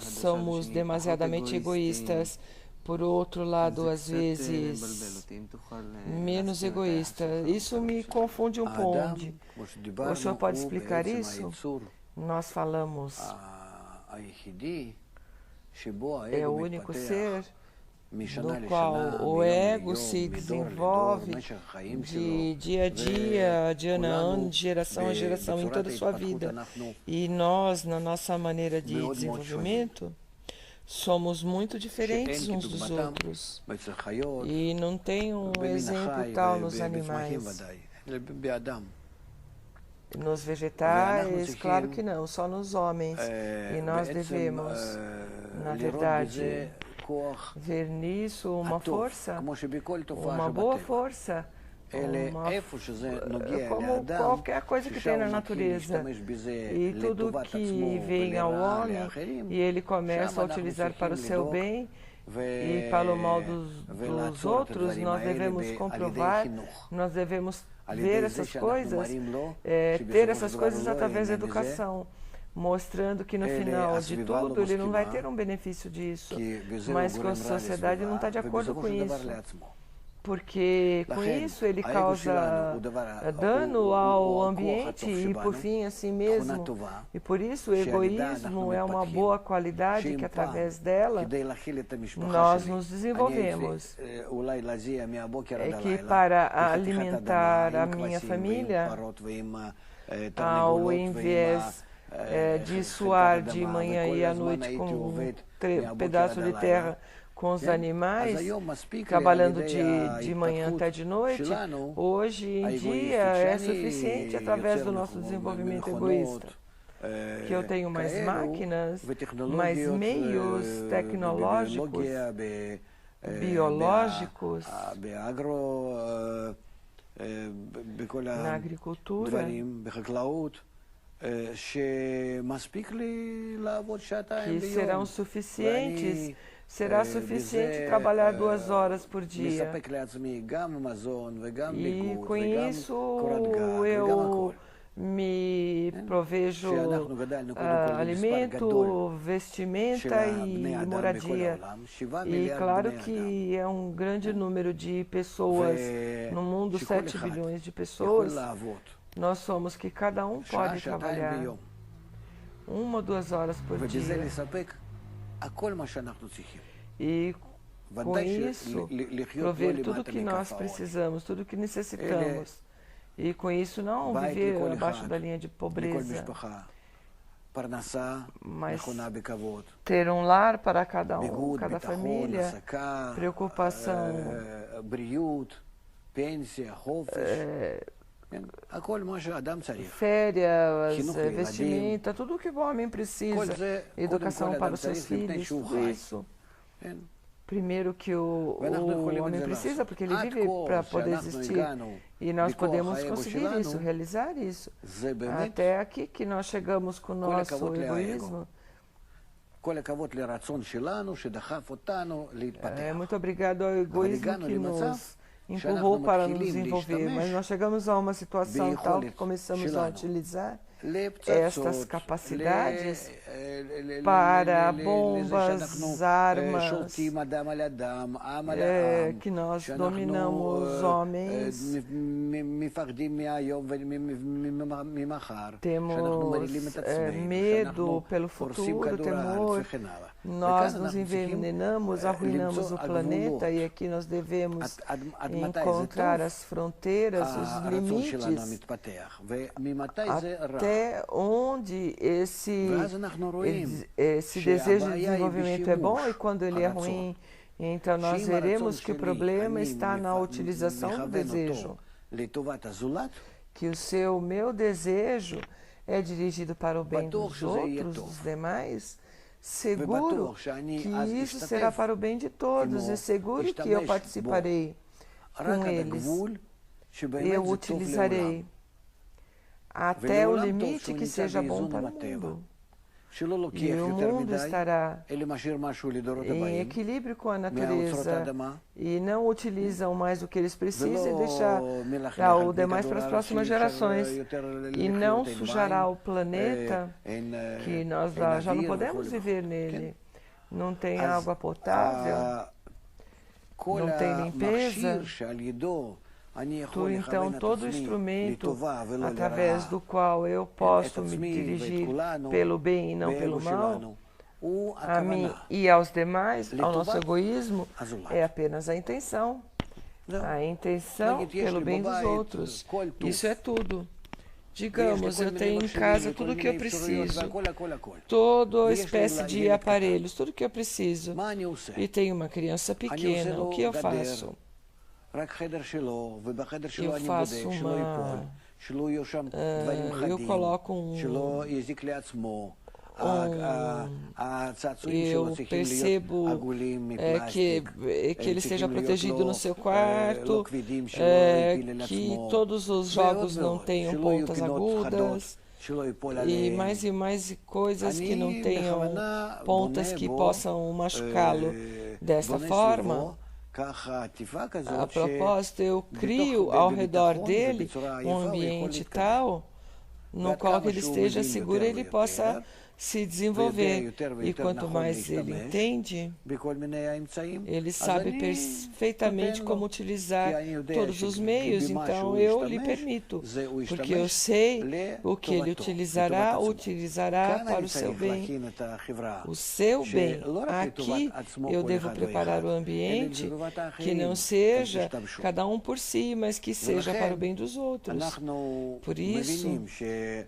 somos demasiadamente egoístas. Por outro lado, às vezes, menos egoísta. Isso me confunde um pouco. O senhor pode explicar isso? Nós falamos, é o único ser no qual o ego se desenvolve de dia a dia, de ano a ano, de geração a geração, em toda a sua vida. E nós, na nossa maneira de desenvolvimento, somos muito diferentes uns dos outros. E não tem um exemplo tal nos animais. Nos vegetais, claro que não, só nos homens. E nós devemos, na verdade, ver nisso uma força, uma boa força, como qualquer coisa que tem na natureza. E tudo que vem ao homem, e ele começa a utilizar para o seu bem e para o mal dos outros, nós devemos comprovar, nós devemos ver essas coisas, ter essas coisas através da educação, mostrando que no final de tudo ele não vai ter um benefício disso, mas que a sociedade não está de acordo com isso, porque com isso ele causa dano ao ambiente e por fim a si mesmo. E por isso o egoísmo é uma boa qualidade que através dela nós nos desenvolvemos. É que para alimentar a minha família, ao invés de suar de manhã e à noite com um pedaço de terra com os animais, trabalhando de manhã até de noite, hoje em dia é suficiente através do nosso desenvolvimento egoísta. Que eu tenho mais máquinas, mais meios tecnológicos, biológicos, na agricultura, que serão suficientes. Será suficiente trabalhar 2 horas por dia. E com isso eu me provejo alimento, vestimenta e moradia. E claro que é um grande número de pessoas no mundo, 7 bilhões de pessoas. Nós somos que cada um pode trabalhar 1 ou 2 horas por dia. E com isso, prover tudo o que nós precisamos, tudo o que necessitamos. E com isso não viver abaixo da linha de pobreza, mas ter um lar para cada um, cada família, preocupação, férias, vestimenta, tudo o que o homem precisa, educação para os seus filhos, tudo isso. Primeiro que o homem precisa, porque ele vive para poder existir. E nós podemos conseguir isso, realizar isso. Até aqui que nós chegamos com o nosso egoísmo. Muito obrigado ao egoísmo que nos empurrou para nos desenvolver, mas nós chegamos a uma situação tal que começamos a utilizar estas capacidades para bombas, armas, que nós dominamos homens, temos medo pelo futuro, temor, nós nos envenenamos, arruinamos o planeta e aqui nós devemos encontrar as fronteiras, os limites, até onde esse desejo de desenvolvimento é bom e quando ele é ruim. Então nós veremos que o problema está na utilização do desejo, que o meu desejo é dirigido para o bem dos outros, dos demais, seguro que isso será para o bem de todos e seguro que eu participarei com eles. Eu utilizarei até o limite que seja bom para o mundo. E o mundo estará em equilíbrio com a natureza e não utilizam mais o que eles precisam e deixar o demais para as próximas gerações. E não sujará o planeta, que nós já não podemos viver nele. Não tem água potável, não tem limpeza. Então, todo instrumento através do qual eu posso me dirigir pelo bem e não pelo mal, a mim e aos demais, ao nosso egoísmo, é apenas a intenção. A intenção pelo bem dos outros. Isso é tudo. Digamos, eu tenho em casa tudo o que eu preciso, toda espécie de aparelhos, tudo o que eu preciso, e tenho uma criança pequena, o que eu faço? Eu coloco eu percebo que ele esteja protegido no seu quarto, que todos os jogos não tenham pontas agudas, e mais coisas que não tenham pontas que possam machucá-lo. Desta forma, a propósito, eu crio ao redor dele um ambiente tal no qual ele esteja seguro e ele possa se desenvolver. E quanto mais ele entende, ele sabe perfeitamente como utilizar todos os meios, então eu lhe permito, porque eu sei o que ele utilizará para o seu bem. O seu bem. Aqui eu devo preparar o ambiente que não seja cada um por si, mas que seja para o bem dos outros. Por isso,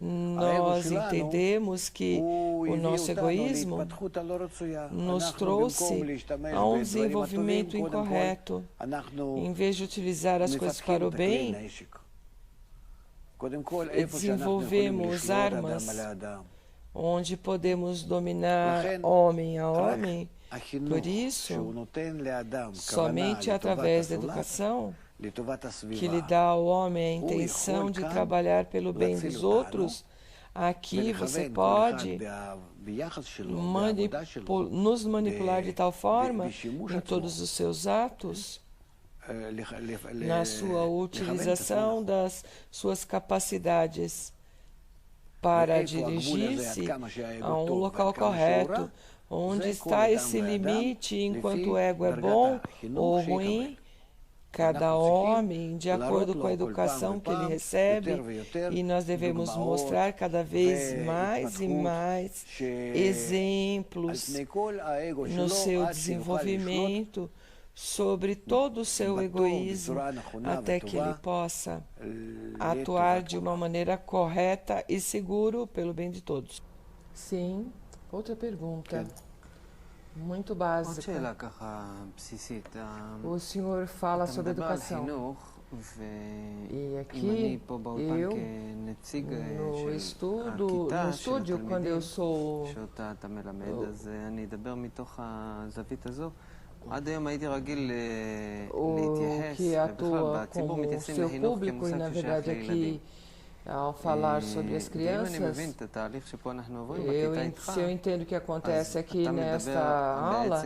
nós entendemos que o nosso egoísmo nos trouxe a um desenvolvimento incorreto. Em vez de utilizar as coisas para o bem, desenvolvemos armas onde podemos dominar homem a homem. Por isso, somente através da educação, que lhe dá ao homem a intenção de trabalhar pelo bem dos outros, aqui você pode nos manipular de tal forma em todos os seus atos, na sua utilização das suas capacidades para dirigir-se a um local correto, onde está esse limite enquanto o ego é bom ou ruim. Cada homem, de acordo com a educação que ele recebe, e nós devemos mostrar cada vez mais e mais exemplos no seu desenvolvimento sobre todo o seu egoísmo, até que ele possa atuar de uma maneira correta e seguro pelo bem de todos. Sim, outra pergunta. Muito básica. O senhor fala sobre educação. E aqui, eu, no estúdio, quando eu sou o que atua como o seu público, e na verdade aqui, ao falar sobre as crianças, se eu entendo o que acontece aqui nesta aula,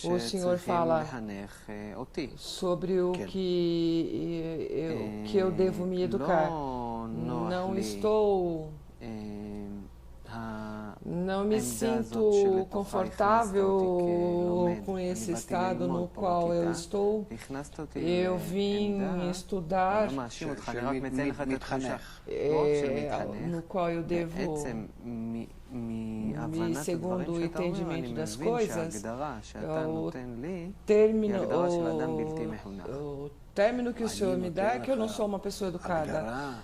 o senhor fala sobre o que eu devo me educar. Não estou Não me sinto confortável com esse estado no qual eu estou. Eu vim estudar, no qual eu devo, segundo o entendimento das coisas, o término que o Senhor me dá é que eu não sou uma pessoa educada.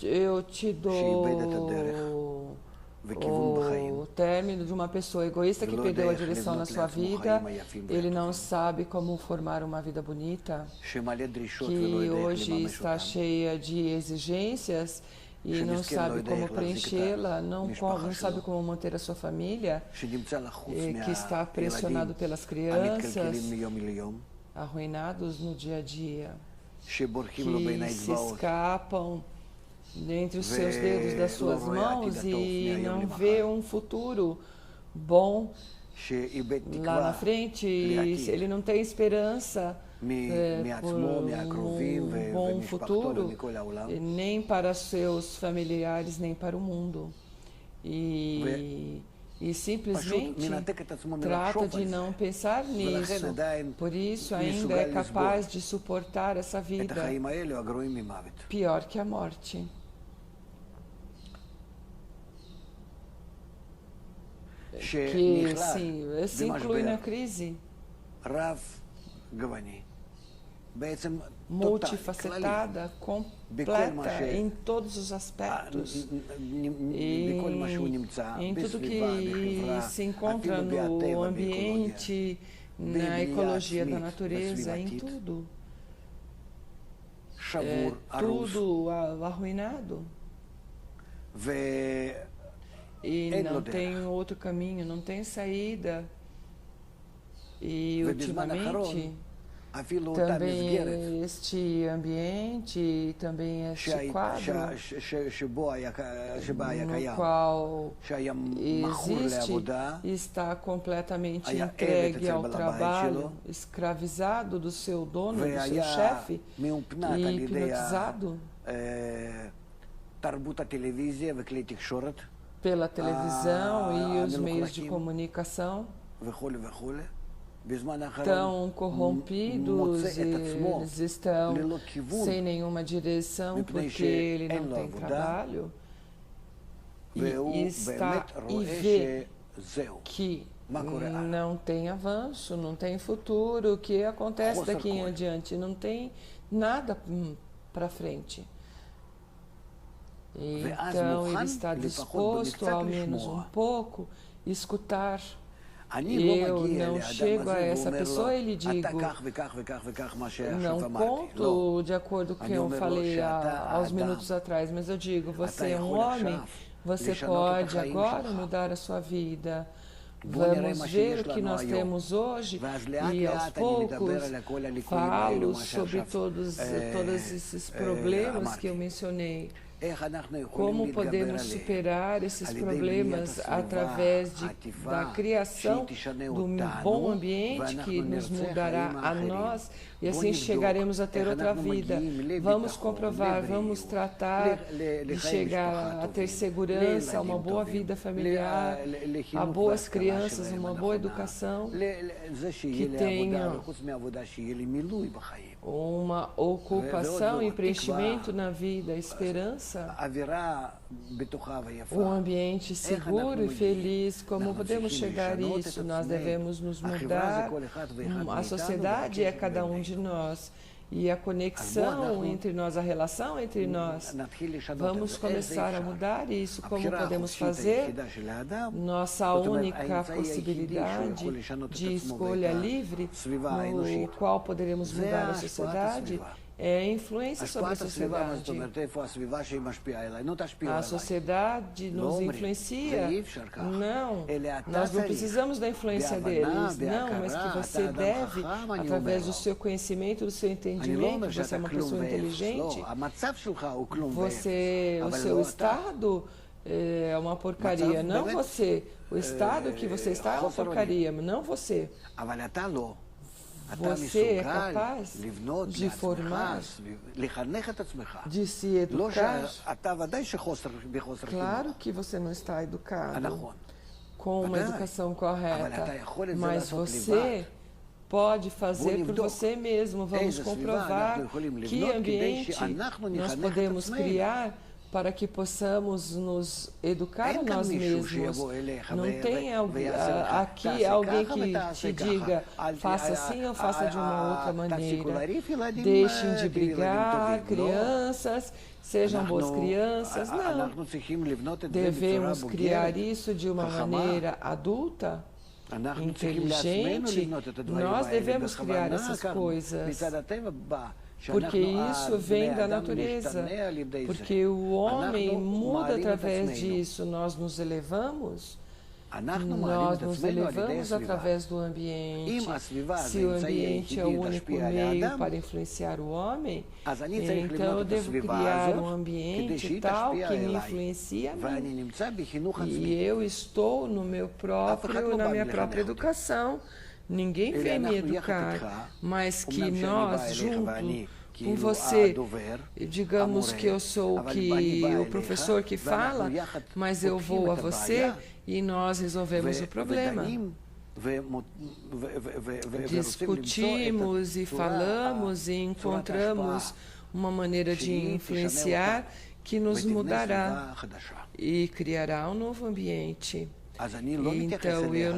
Eu te dou o término de uma pessoa egoísta que perdeu a direção na sua vida. Ele não sabe como formar uma vida bonita, que hoje está cheia de exigências e não sabe como preenchê-la, não sabe como manter a sua família, que está pressionado pelas crianças, arruinados no dia a dia, que se escapam entre os seus dedos das suas mãos e não vê um futuro bom lá na frente. Ele não tem esperança por um bom futuro, nem para seus familiares, nem para o mundo. E simplesmente trata de não pensar nisso. Por isso ainda é capaz de suportar essa vida pior que a morte. Que se inclui na crise multifacetada, completa em todos os aspectos, em tudo que se encontra no ambiente, na ecologia da natureza, em tudo. Tudo arruinado. E não tem outro caminho, não tem saída. E ultimamente, também este ambiente, também este quadro no qual existe, está completamente entregue ao trabalho, escravizado do seu dono, do seu chefe, e hipnotizado pela televisão e os meios de comunicação, tão corrompidos, eles estão sem nenhuma direção porque ele não tem trabalho, e vê que não tem avanço, não tem futuro, o que acontece daqui em adiante, não tem nada para frente. Então ele está disposto, ao menos um pouco, escutar. Eu não chego a essa pessoa e lhe digo, não conto de acordo com o que eu falei aos minutos atrás, mas eu digo, você é um homem, você pode agora mudar a sua vida. Vamos ver o que nós temos hoje e aos poucos falo sobre todos esses problemas que eu mencionei. Como podemos superar esses problemas através da criação do bom ambiente que nos mudará a nós e assim chegaremos a ter outra vida. Vamos comprovar, vamos tratar de chegar a ter segurança, a uma boa vida familiar, a boas crianças, uma boa educação, que tenham uma ocupação e preenchimento na vida, esperança, um ambiente seguro e feliz. Como podemos chegar a isso? Nós devemos nos mudar. A sociedade é cada um de nós. E a conexão entre nós, a relação entre nós, vamos começar a mudar isso. Como podemos fazer? Nossa única possibilidade de escolha livre, no qual poderemos mudar a sociedade, é a influência sobre a sociedade. A sociedade nos influencia? Não, nós não precisamos da influência deles, não, mas que você deve, através do seu conhecimento, do seu entendimento, você é uma pessoa inteligente, o seu estado é uma porcaria, não você. O estado que você está é uma porcaria, não você. Você é capaz de formar, de se educar. Claro que você não está educado com uma educação correta, mas você pode fazer por você mesmo. Vamos comprovar que ambiente nós podemos criar para que possamos nos educar a nós mesmos. Não tem aqui alguém que te diga, faça assim ou faça de uma outra maneira. Deixem de brigar, crianças, sejam boas crianças. Não. Devemos criar isso de uma maneira adulta, inteligente. Nós devemos criar essas coisas, porque isso vem da natureza, porque o homem muda através disso. Nós nos elevamos através do ambiente. Se o ambiente é o único meio para influenciar o homem, então eu devo criar um ambiente tal que me influencia a mim. E eu estou na minha própria educação. Ninguém vem me educar, mas que nós, junto com você, digamos que eu sou o professor que fala, mas eu vou a você e nós resolvemos o problema. Discutimos e falamos e encontramos uma maneira de influenciar que nos mudará e criará um novo ambiente. Então eu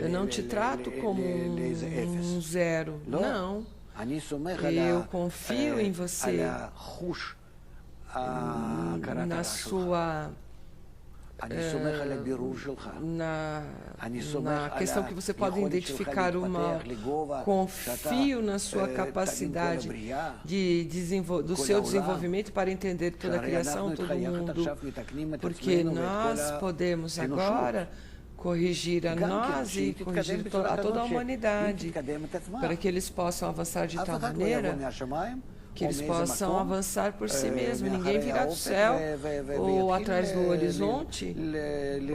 não te trato como um zero, não. Eu confio em você, na questão que você pode identificar confio na sua capacidade do seu desenvolvimento para entender toda a criação, todo mundo, porque nós podemos agora corrigir a nós e corrigir a toda a humanidade, para que eles possam avançar de tal maneira que eles possam avançar por si mesmos. Ninguém virá do céu ou atrás do horizonte,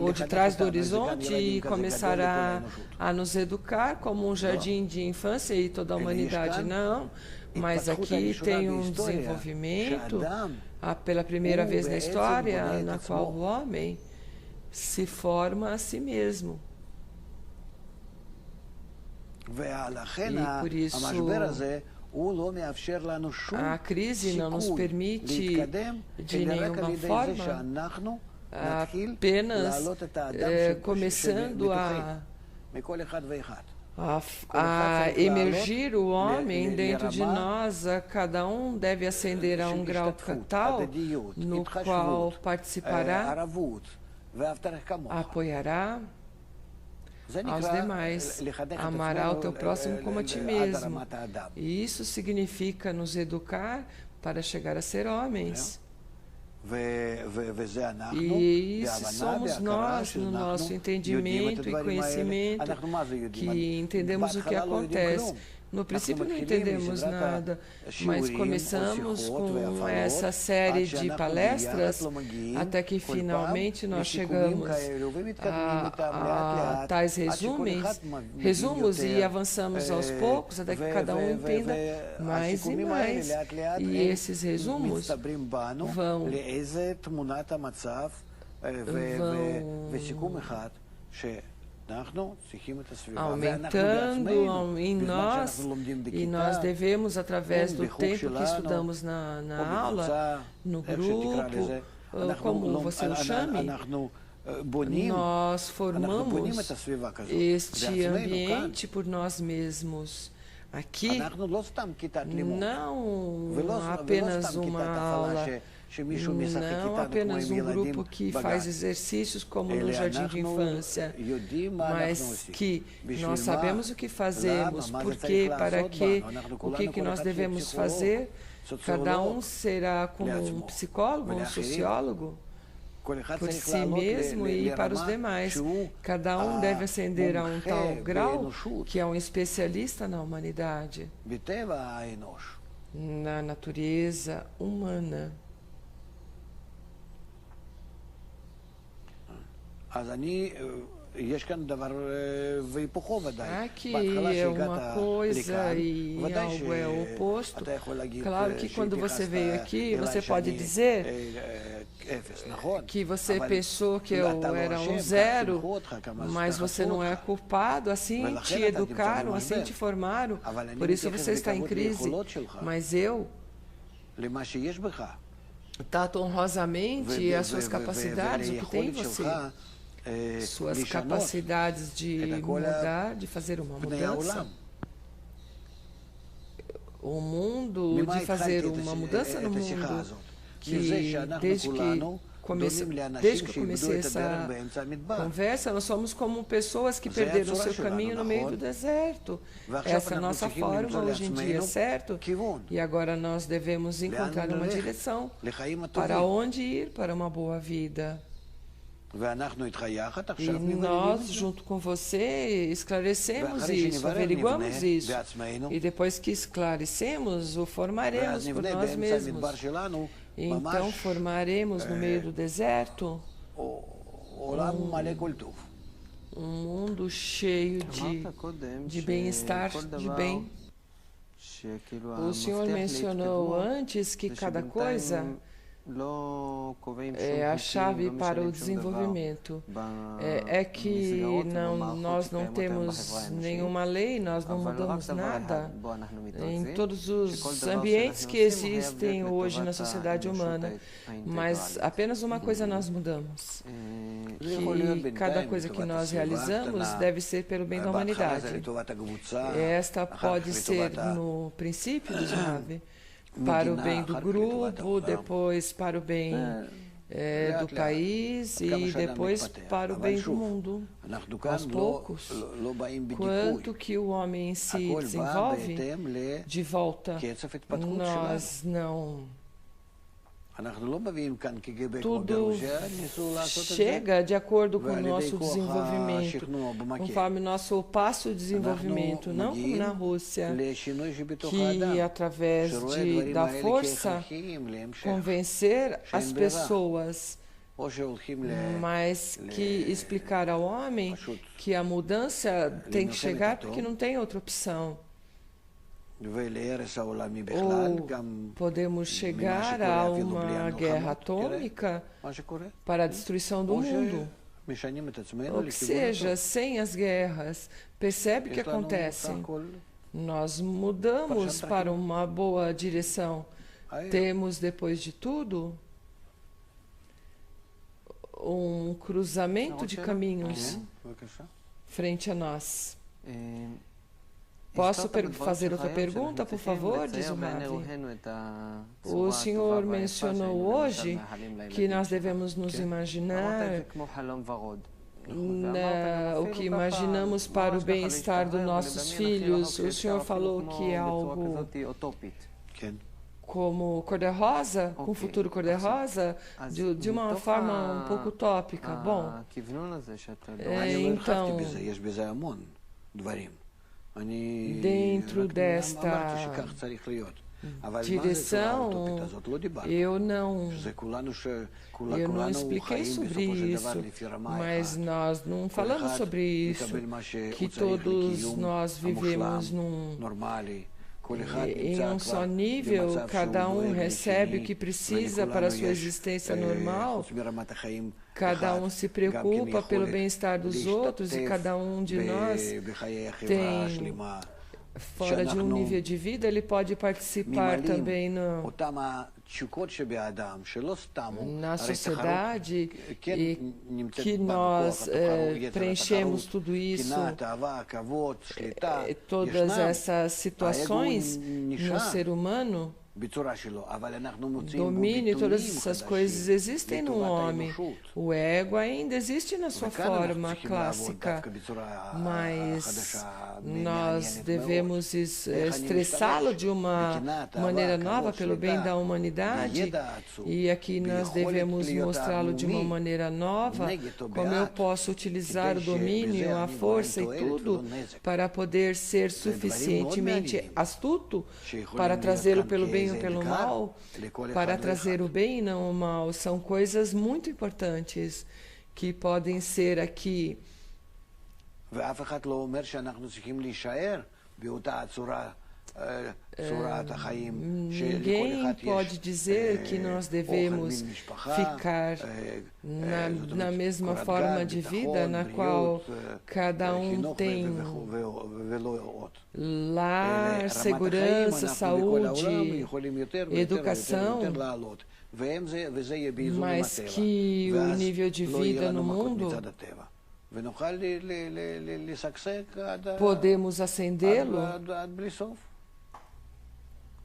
ou de trás do horizonte e começará a nos educar como um jardim de infância e toda a humanidade. Não, mas aqui tem um desenvolvimento pela primeira vez na história na qual o homem se forma a si mesmo. E por isso a crise não nos permite de nenhuma forma, apenas começando a emergir o homem dentro de nós. Cada um deve ascender a um grau tal no qual participará, apoiará aos demais, amará o teu próximo como a ti mesmo. E isso significa nos educar para chegar a ser homens. E isso somos nós, no nosso entendimento e conhecimento, que entendemos o que acontece. No princípio não entendemos nada, mas começamos com essa série de palestras até que finalmente nós chegamos a tais resumos e avançamos aos poucos até que cada um entenda mais e mais. E esses resumos vão aumentando em nós, e nós devemos, através do tempo que estudamos na aula, no grupo, como você o chame, nós formamos este ambiente por nós mesmos. Aqui não apenas uma aula, não apenas um grupo que faz exercícios como no jardim de infância, mas que nós sabemos o que fazemos, porque, para que, o que nós devemos fazer. Cada um será como um psicólogo, um sociólogo, por si mesmo e para os demais. Cada um deve ascender a um tal grau que é um especialista na humanidade, na natureza humana. Aqui é uma coisa e algo é o oposto. Claro que quando você veio aqui, você pode dizer que você pensou que eu era um zero, mas você não é culpado, assim te educaram, assim te formaram, por isso você está em crise. Mas eu trato honrosamente as suas capacidades, o que tem em você. Suas capacidades de mudar, de fazer uma mudança, o mundo, de fazer uma mudança no mundo, que desde que eu comecei essa conversa, nós somos como pessoas que perderam o seu caminho no meio do deserto. Essa é a nossa forma hoje em dia, certo? E agora nós devemos encontrar uma direção para onde ir para uma boa vida. E nós, junto com você, esclarecemos isso, averiguamos isso. E depois que esclarecemos, o formaremos por nós mesmos. Então, formaremos no meio do deserto um mundo cheio de bem-estar, de bem. O Senhor mencionou antes que cada coisa é a chave para o desenvolvimento. É que nós não temos nenhuma lei, nós não mudamos nada em todos os ambientes que existem hoje na sociedade humana. Mas apenas uma coisa nós mudamos, que cada coisa que nós realizamos deve ser pelo bem da humanidade. Esta pode ser no princípio do Jave, para o bem do grupo, depois para o bem do país e depois para o bem do mundo. Aos poucos, quanto que o homem em si desenvolve, de volta, nós não... Tudo chega de acordo com o nosso desenvolvimento, conforme o nosso passo de desenvolvimento, não como na Rússia, que através da força convencer as pessoas, mas que explicar ao homem que a mudança tem que chegar porque não tem outra opção. Ou podemos chegar a uma guerra atômica para a destruição do mundo. Ou que seja, sem as guerras. Percebe o que acontece? Nós mudamos para uma boa direção. Temos, depois de tudo, um cruzamento de caminhos frente a nós. Posso fazer outra pergunta, por favor? Diz o Ravi. O senhor mencionou hoje que nós devemos nos imaginar o que imaginamos para o bem-estar dos nossos filhos. O senhor falou que é algo como cor-de-rosa, com futuro cor-de-rosa, de uma forma um pouco utópica. Bom, então... dentro desta direção, eu não expliquei sobre isso, mas nós não falamos sobre isso, que todos nós vivemos em um só nível, cada um recebe o que precisa para a sua existência normal, cada um se preocupa pelo bem-estar dos outros e cada um de nós tem, fora de um nível de vida, ele pode participar também na sociedade, e que nós preenchemos tudo isso, todas essas situações no ser humano. Domínio, todas essas coisas existem no homem. O ego ainda existe na sua forma clássica, mas nós devemos estressá-lo de uma maneira nova pelo bem da humanidade, e aqui nós devemos mostrá-lo de uma maneira nova, como eu posso utilizar o domínio, a força e tudo para poder ser suficientemente astuto para trazê-lo pelo bem ou pelo mal, para trazer o bem e não o mal. São coisas muito importantes que podem ser aqui ואף אחד לא אומר שאנחנו צריכים להישאר באותה צורת החיים שלכל Ninguém אחד pode יש dizer que nós אוכל devemos מן משפחה, ficar זאת na אומרת, mesma קורת forma גג, de vida ביטחון, na בריאות, qual cada חינוך tem ולא עוד. lar, רמת segurança, החיים, אנחנו בכל העולם saúde, יכולים יותר ויותר educação, ויותר לעלות. וזה יהיה באיזון עם mas הטבע. que o ואז nível de לא יהיה vida לנו no מכות mundo מצד הטבע. ונוכל לשגשג podemos acendê-lo, עד בלי סוף.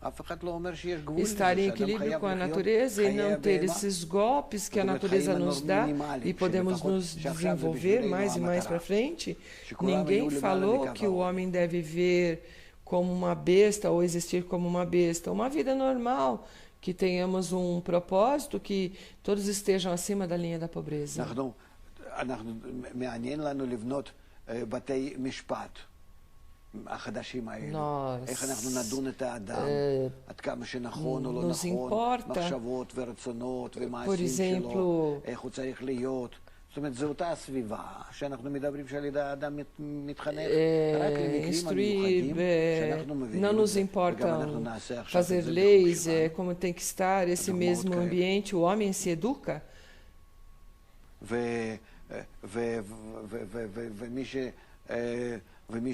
אף אחד לא אומר שיש גבול לזה, estar em שאדם equilíbrio חייב com a לחיות natureza e חיי não ter הבהמה. esses golpes que a זאת אומרת, natureza חיים nos dá מינימליים, e podemos שלפחות nos שעכשיו זה desenvolver בשבילנו mais e mais para המטרה. frente. שכולם יהיו Ninguém למעלה falou מקו que o האור. homem deve ver como uma besta ou existir como uma besta. Uma vida normal, que tenhamos um propósito, que todos estejam acima da linha da pobreza. מעניין לנו לבנות בתי משפט החדשים האלה. איך אנחנו נדון את האדם, עד כמה שנכון או לא נכון, מחשבות ורצונות ומעשים שלו, איך הוא צריך להיות. זאת אומרת, זו אותה הסביבה שאנחנו מדברים שעל ידי האדם מתחנך רק למקרים המיוחדים שאנחנו מבינים Não nos את זה, וגם אנחנו importam נעשה עכשיו את fazer זה leis, בחוק שלנו. como tem que estar, esse mesmo ambiente, o homem se educa.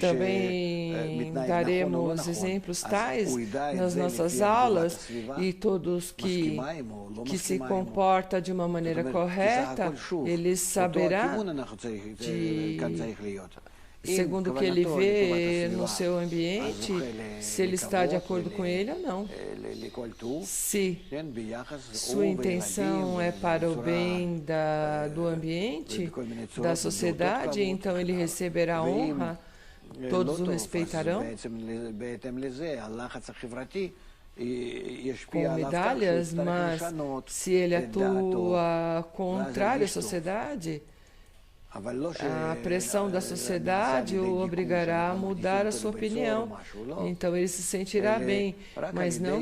Também daremos exemplos tais nas nossas aulas e todos que se comporta de uma maneira correta, ele saberá segundo o que ele vê no seu ambiente, se ele está de acordo com ele ou não. Se sua intenção é para o bem do ambiente, da sociedade, então ele receberá honra, todos o respeitarão com medalhas, mas se ele atua contrário à sociedade, a pressão da sociedade o obrigará a mudar a sua opinião. Então ele se sentirá bem, mas não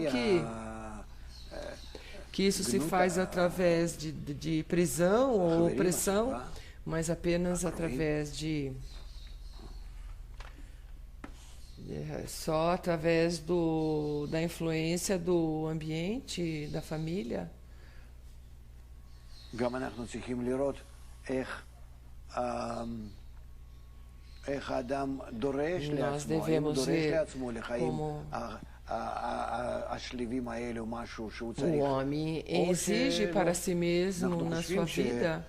que isso se faz através de prisão ou opressão, mas apenas através só através da influência do ambiente, da família. Nós devemos ver como o homem exige para si mesmo na sua vida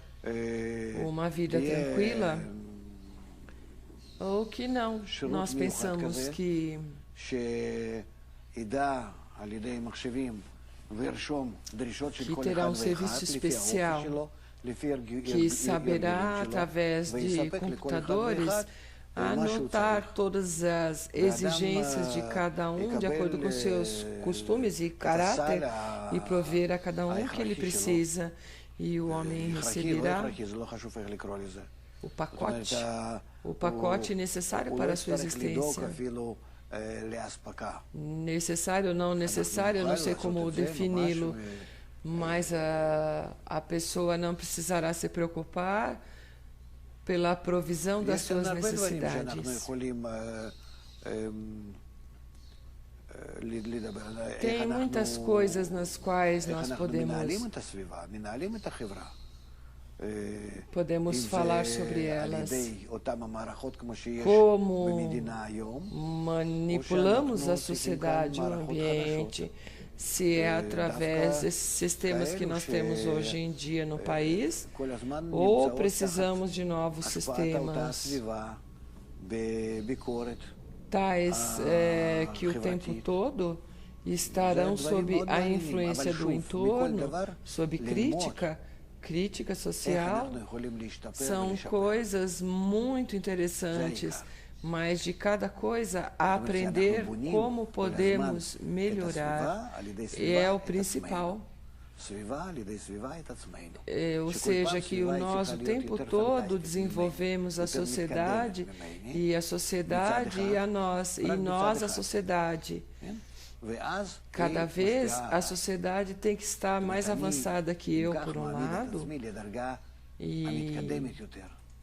uma vida tranquila, ou que não. Nós pensamos que terá um serviço especial que saberá, através de computadores, anotar todas as exigências de cada um, de acordo com seus costumes e caráter, e prover a cada um o que ele precisa. E o homem receberá o pacote necessário para a sua existência. Necessário ou não necessário, eu não sei como defini-lo, mas a pessoa não precisará se preocupar pela provisão das suas necessidades. Tem muitas coisas nas quais nós podemos falar sobre elas. Como manipulamos a sociedade, o ambiente, se é através desses sistemas que nós temos hoje em dia no país, ou precisamos de novos sistemas tais que o tempo todo estarão sob a influência do entorno, sob crítica social. São coisas muito interessantes, mas de cada coisa a aprender como podemos melhorar é o principal. Ou seja, que nós o tempo todo desenvolvemos a sociedade e a sociedade a nós, e nós a sociedade. Cada vez a sociedade tem que estar mais avançada que eu, por um lado, e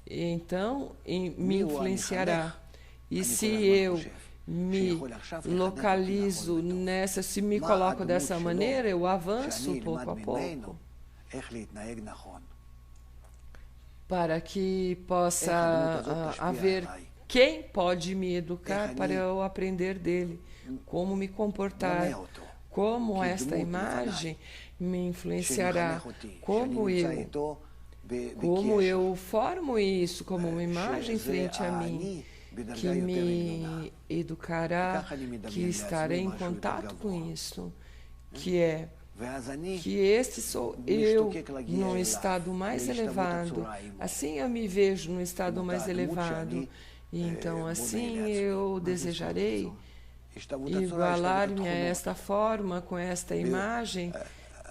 então me influenciará. E se eu me localizo nessa, se me coloco dessa maneira, eu avanço pouco a pouco, para que possa haver quem pode me educar para eu aprender dele, como me comportar, como esta imagem me influenciará, como eu formo isso como uma imagem frente a mim, que me educará, que estarei em contato com isso, que este sou eu num estado mais elevado. Assim eu me vejo num estado mais elevado. E então assim eu desejarei igualar-me a esta forma, com esta imagem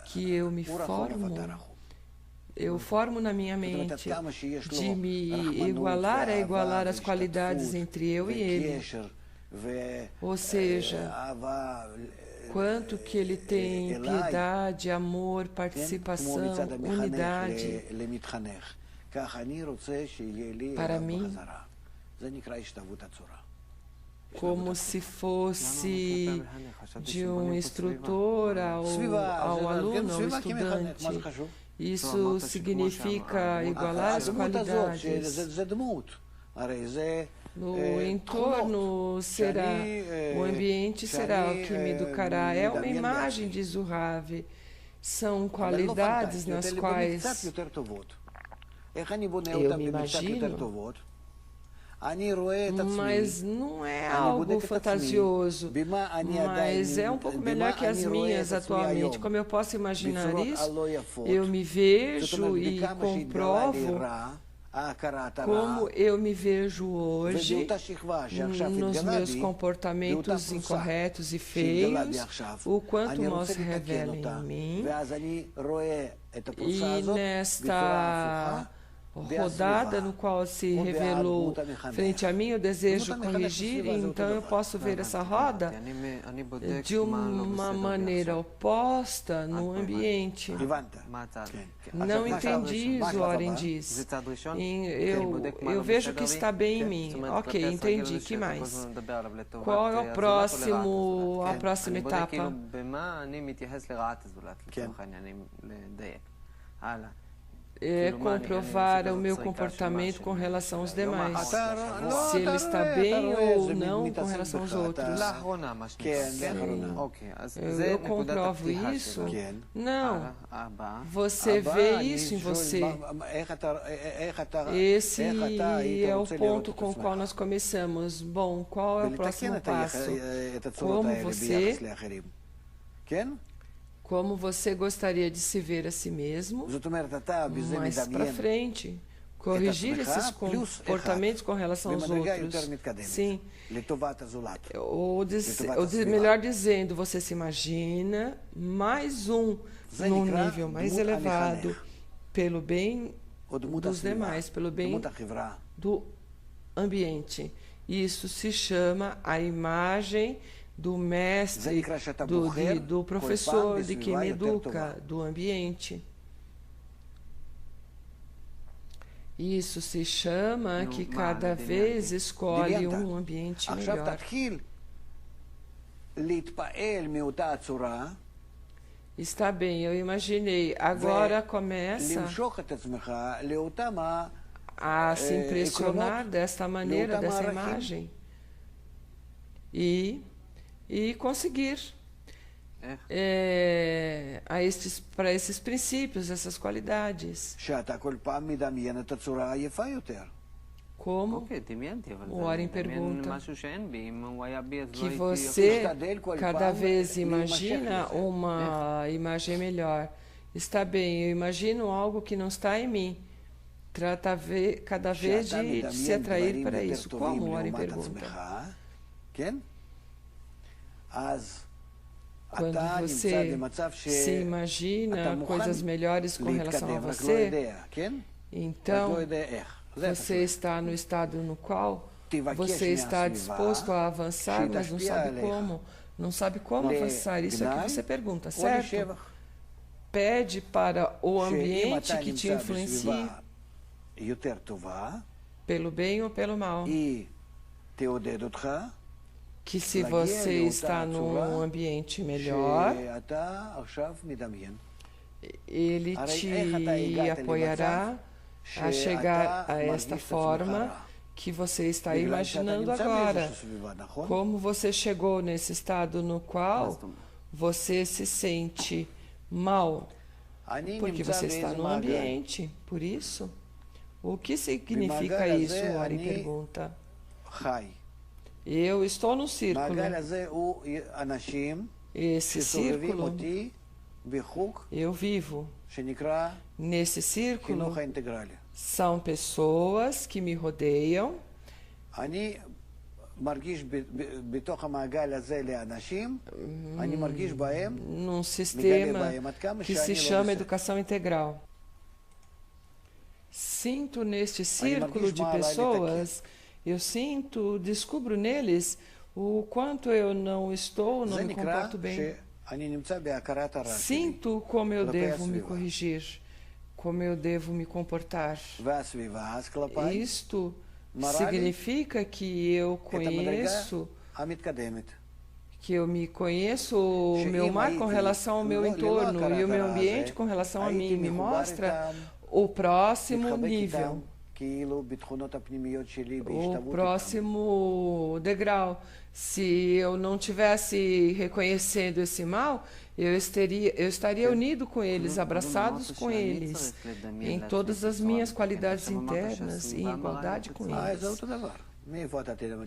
que eu me formo. Eu formo na minha mente de me igualar a igualar as qualidades entre eu e ele. Ou seja, quanto que ele tem piedade, amor, participação, unidade para mim, como se fosse de um instrutor ao aluno, ao estudante. Isso significa igualar as qualidades. No entorno será, o ambiente será o que me educará. É uma imagem, diz o Rav. São qualidades nas quais eu me imagino, mas não é algo fantasioso, mas é um pouco melhor que as minhas atualmente. Como eu posso imaginar isso? Eu me vejo e comprovo como eu me vejo hoje nos meus comportamentos incorretos e feios, o quanto mostra revela em mim, e nesta rodada no qual se revelou frente a mim, eu desejo corrigir, então eu posso ver essa roda de uma maneira oposta no ambiente. Não entendi, Zorin diz. Eu vejo que está bem em mim. Ok, entendi. Que mais? Qual é a próxima etapa? É comprovar o meu comportamento com relação aos demais. Se ele está bem ou não com relação aos outros. Eu comprovo isso? Não. Você vê isso em você. Esse é o ponto com o qual nós começamos. Bom, qual é o próximo passo? Como você gostaria de se ver a si mesmo, mais para frente, corrigir esses comportamentos com relação aos outros. Sim. Ou melhor dizendo, você se imagina mais num nível mais elevado, pelo bem dos demais, pelo bem do ambiente. Isso se chama a imagem do mestre, do professor, de quem me educa, do ambiente. Isso se chama que cada vez escolhe um ambiente melhor. Está bem, eu imaginei. Agora começa a se impressionar desta maneira, dessa imagem. E conseguir para esses princípios, essas qualidades. Como? O Oren pergunta que você cada vez imagina uma imagem melhor. Está bem, eu imagino algo que não está em mim. Trata cada vez de se atrair para isso. Como? O Oren pergunta. Quando você se imagina coisas melhores com relação a você, então você está no estado no qual você está disposto a avançar, mas não sabe como. Não sabe como avançar. Isso é que você pergunta, certo? Pede para o ambiente que te influencie pelo bem ou pelo mal, que se você está num ambiente melhor, ele te apoiará a chegar a esta forma que você está imaginando agora. Como você chegou nesse estado no qual você se sente mal, porque você está no ambiente. Por isso, o que significa isso? Ari pergunta. Eu estou no círculo. Esse círculo, eu vivo. Nesse círculo, são pessoas que me rodeiam. Num sistema que se chama educação integral. Sinto neste círculo de pessoas, descubro neles o quanto eu não me comporto bem. Sinto como eu devo me corrigir, como eu devo me comportar. Isto significa que eu me conheço o meu mar com relação ao meu entorno e o meu ambiente com relação a mim. Me mostra o próximo nível, o próximo degrau. Se eu não tivesse reconhecendo esse mal, eu estaria unido com eles, abraçados com eles, em todas as minhas qualidades internas, em igualdade com eles.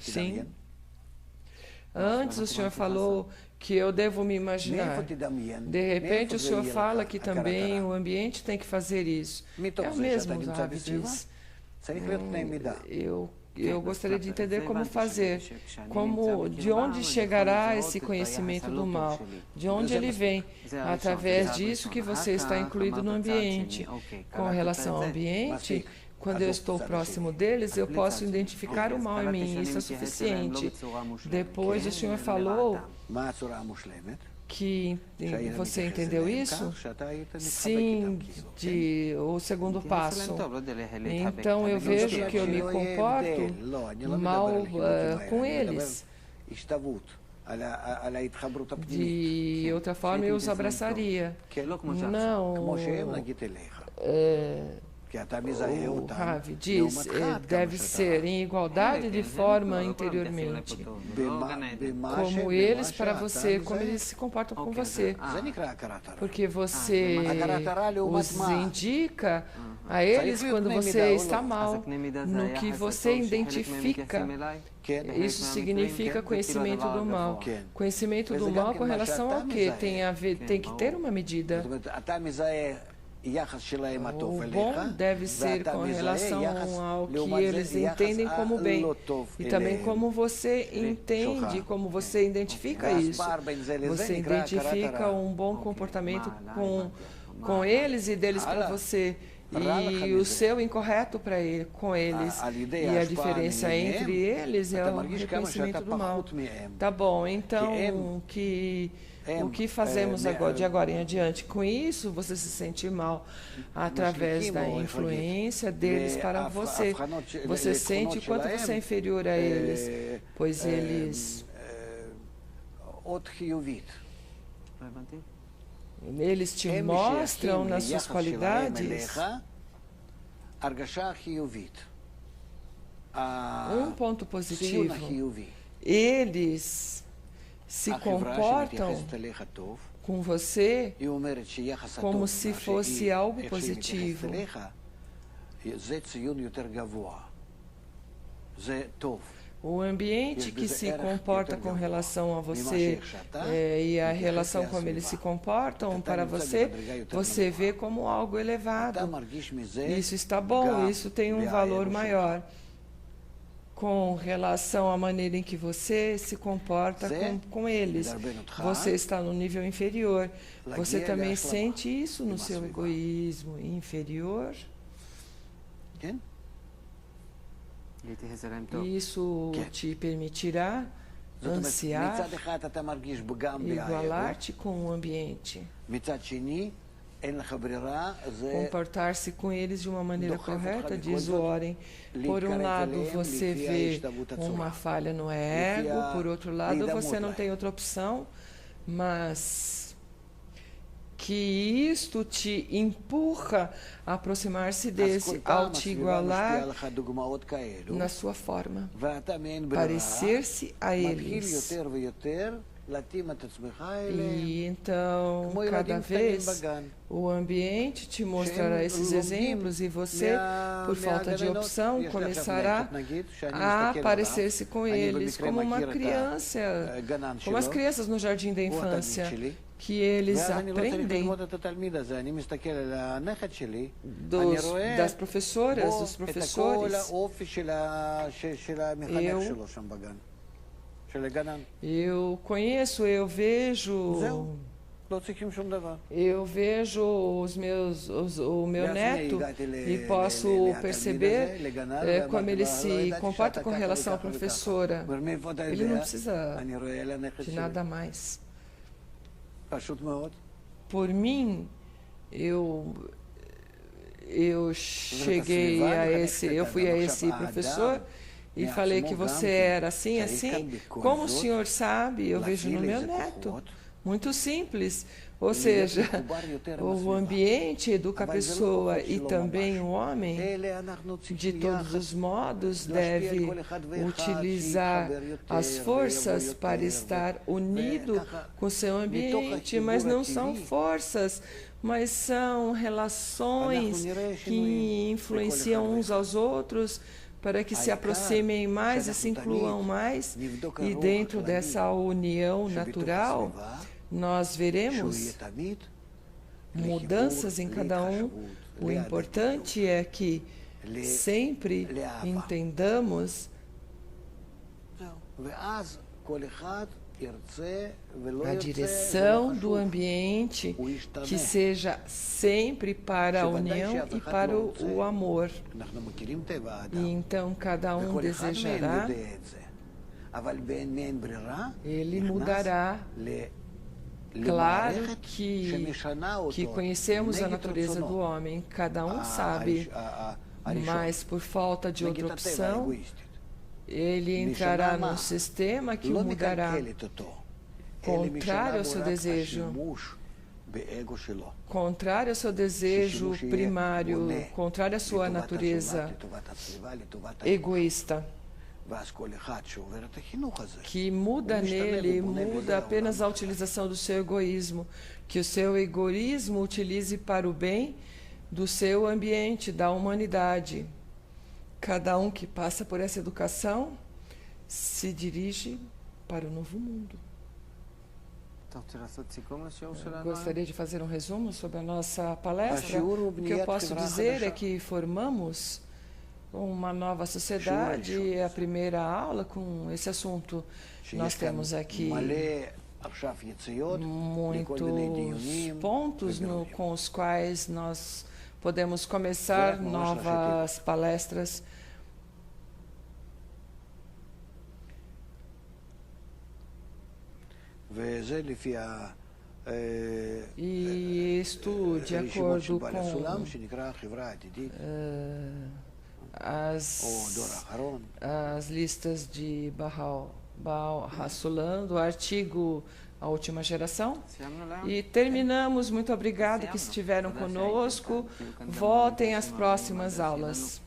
Sim. Antes o senhor falou que eu devo me imaginar. De repente o senhor fala que também o ambiente tem que fazer isso. É o mesmo, Rabi diz. Eu gostaria de entender como fazer, de onde chegará esse conhecimento do mal, de onde ele vem, através disso que você está incluído no ambiente. Com relação ao ambiente, quando eu estou próximo deles, eu posso identificar o mal em mim, isso é suficiente. Depois o senhor falou que você entendeu isso? Sim, o segundo passo. Então eu vejo que eu me comporto mal com eles. De outra forma eu os abraçaria. Não. O Ravi diz, deve ser em igualdade de forma interiormente, como eles para você, como eles se comportam com você, porque você os indica a eles quando você está mal, no que você identifica. Isso significa conhecimento do mal. Conhecimento do mal com relação ao quê? Tem que ter uma medida. O bom deve ser com relação ao que eles entendem como bem. E também como você entende, como você identifica isso. Você identifica um bom comportamento com eles e deles para você. E o seu incorreto com eles. E a diferença entre eles é o reconhecimento do mal. Tá bom, então o que fazemos de agora em adiante? Com isso, você se sente mal através da influência deles para você. Você sente o quanto você é inferior a eles, pois eles te mostram nas suas qualidades um ponto positivo. Eles se comportam com você como se fosse algo positivo. O ambiente que se comporta com relação a você e a relação como eles se comportam para você, você vê como algo elevado. Isso está bom, isso tem um valor maior. Com relação à maneira em que você se comporta com eles. Você está no nível inferior. Você também sente isso no seu egoísmo inferior? Isso te permitirá ansiar, igualar-te com o ambiente. comportar-se com eles de uma maneira correta, diz o Oren. Por um lado, você vê uma falha no ego, por outro lado, você não tem outra opção, mas que isto te empurra a aproximar-se desse, ao te igualar na sua forma, parecer-se a eles. E então, cada vez, o ambiente te mostrará esses exemplos e você, por falta de opção, começará a parecer-se com eles como uma criança, como as crianças no jardim da infância, que eles aprendem das professoras, dos professores. Eu conheço, eu vejo o meu neto e posso perceber como ele se comporta com relação à professora. Ele não precisa de nada mais. Por mim, eu fui a esse professor e falei que você era assim, assim. Como o senhor sabe, eu vejo no meu neto. Muito simples. Ou seja, o ambiente educa a pessoa e também o homem, de todos os modos, deve utilizar as forças para estar unido com seu ambiente, mas não são forças, mas são relações que influenciam uns aos outros, para que se aproximem mais e se incluam mais, e dentro dessa união natural, nós veremos mudanças em cada um. O importante é que sempre entendamos a direção do ambiente, que seja sempre para a união e para o amor. E então cada um desejará, ele mudará. Claro que conhecemos a natureza do homem, cada um sabe, mas por falta de outra opção, ele entrará num sistema que o mudará, contrário ao seu desejo, contrário ao seu desejo primário, contrário à sua natureza egoísta, que muda nele, muda apenas a utilização do seu egoísmo, que o seu egoísmo utilize para o bem do seu ambiente, da humanidade. Cada um que passa por essa educação se dirige para o novo mundo. Gostaria de fazer um resumo sobre a nossa palestra. O que eu posso dizer é que formamos uma nova sociedade. É a primeira aula com esse assunto. Nós temos aqui muitos pontos com os quais nós podemos começar novas palestras. E isto de acordo com as listas de Baal Hassulam, do artigo A Última Geração. E terminamos. Muito obrigado que estiveram conosco. Voltem às próximas aulas.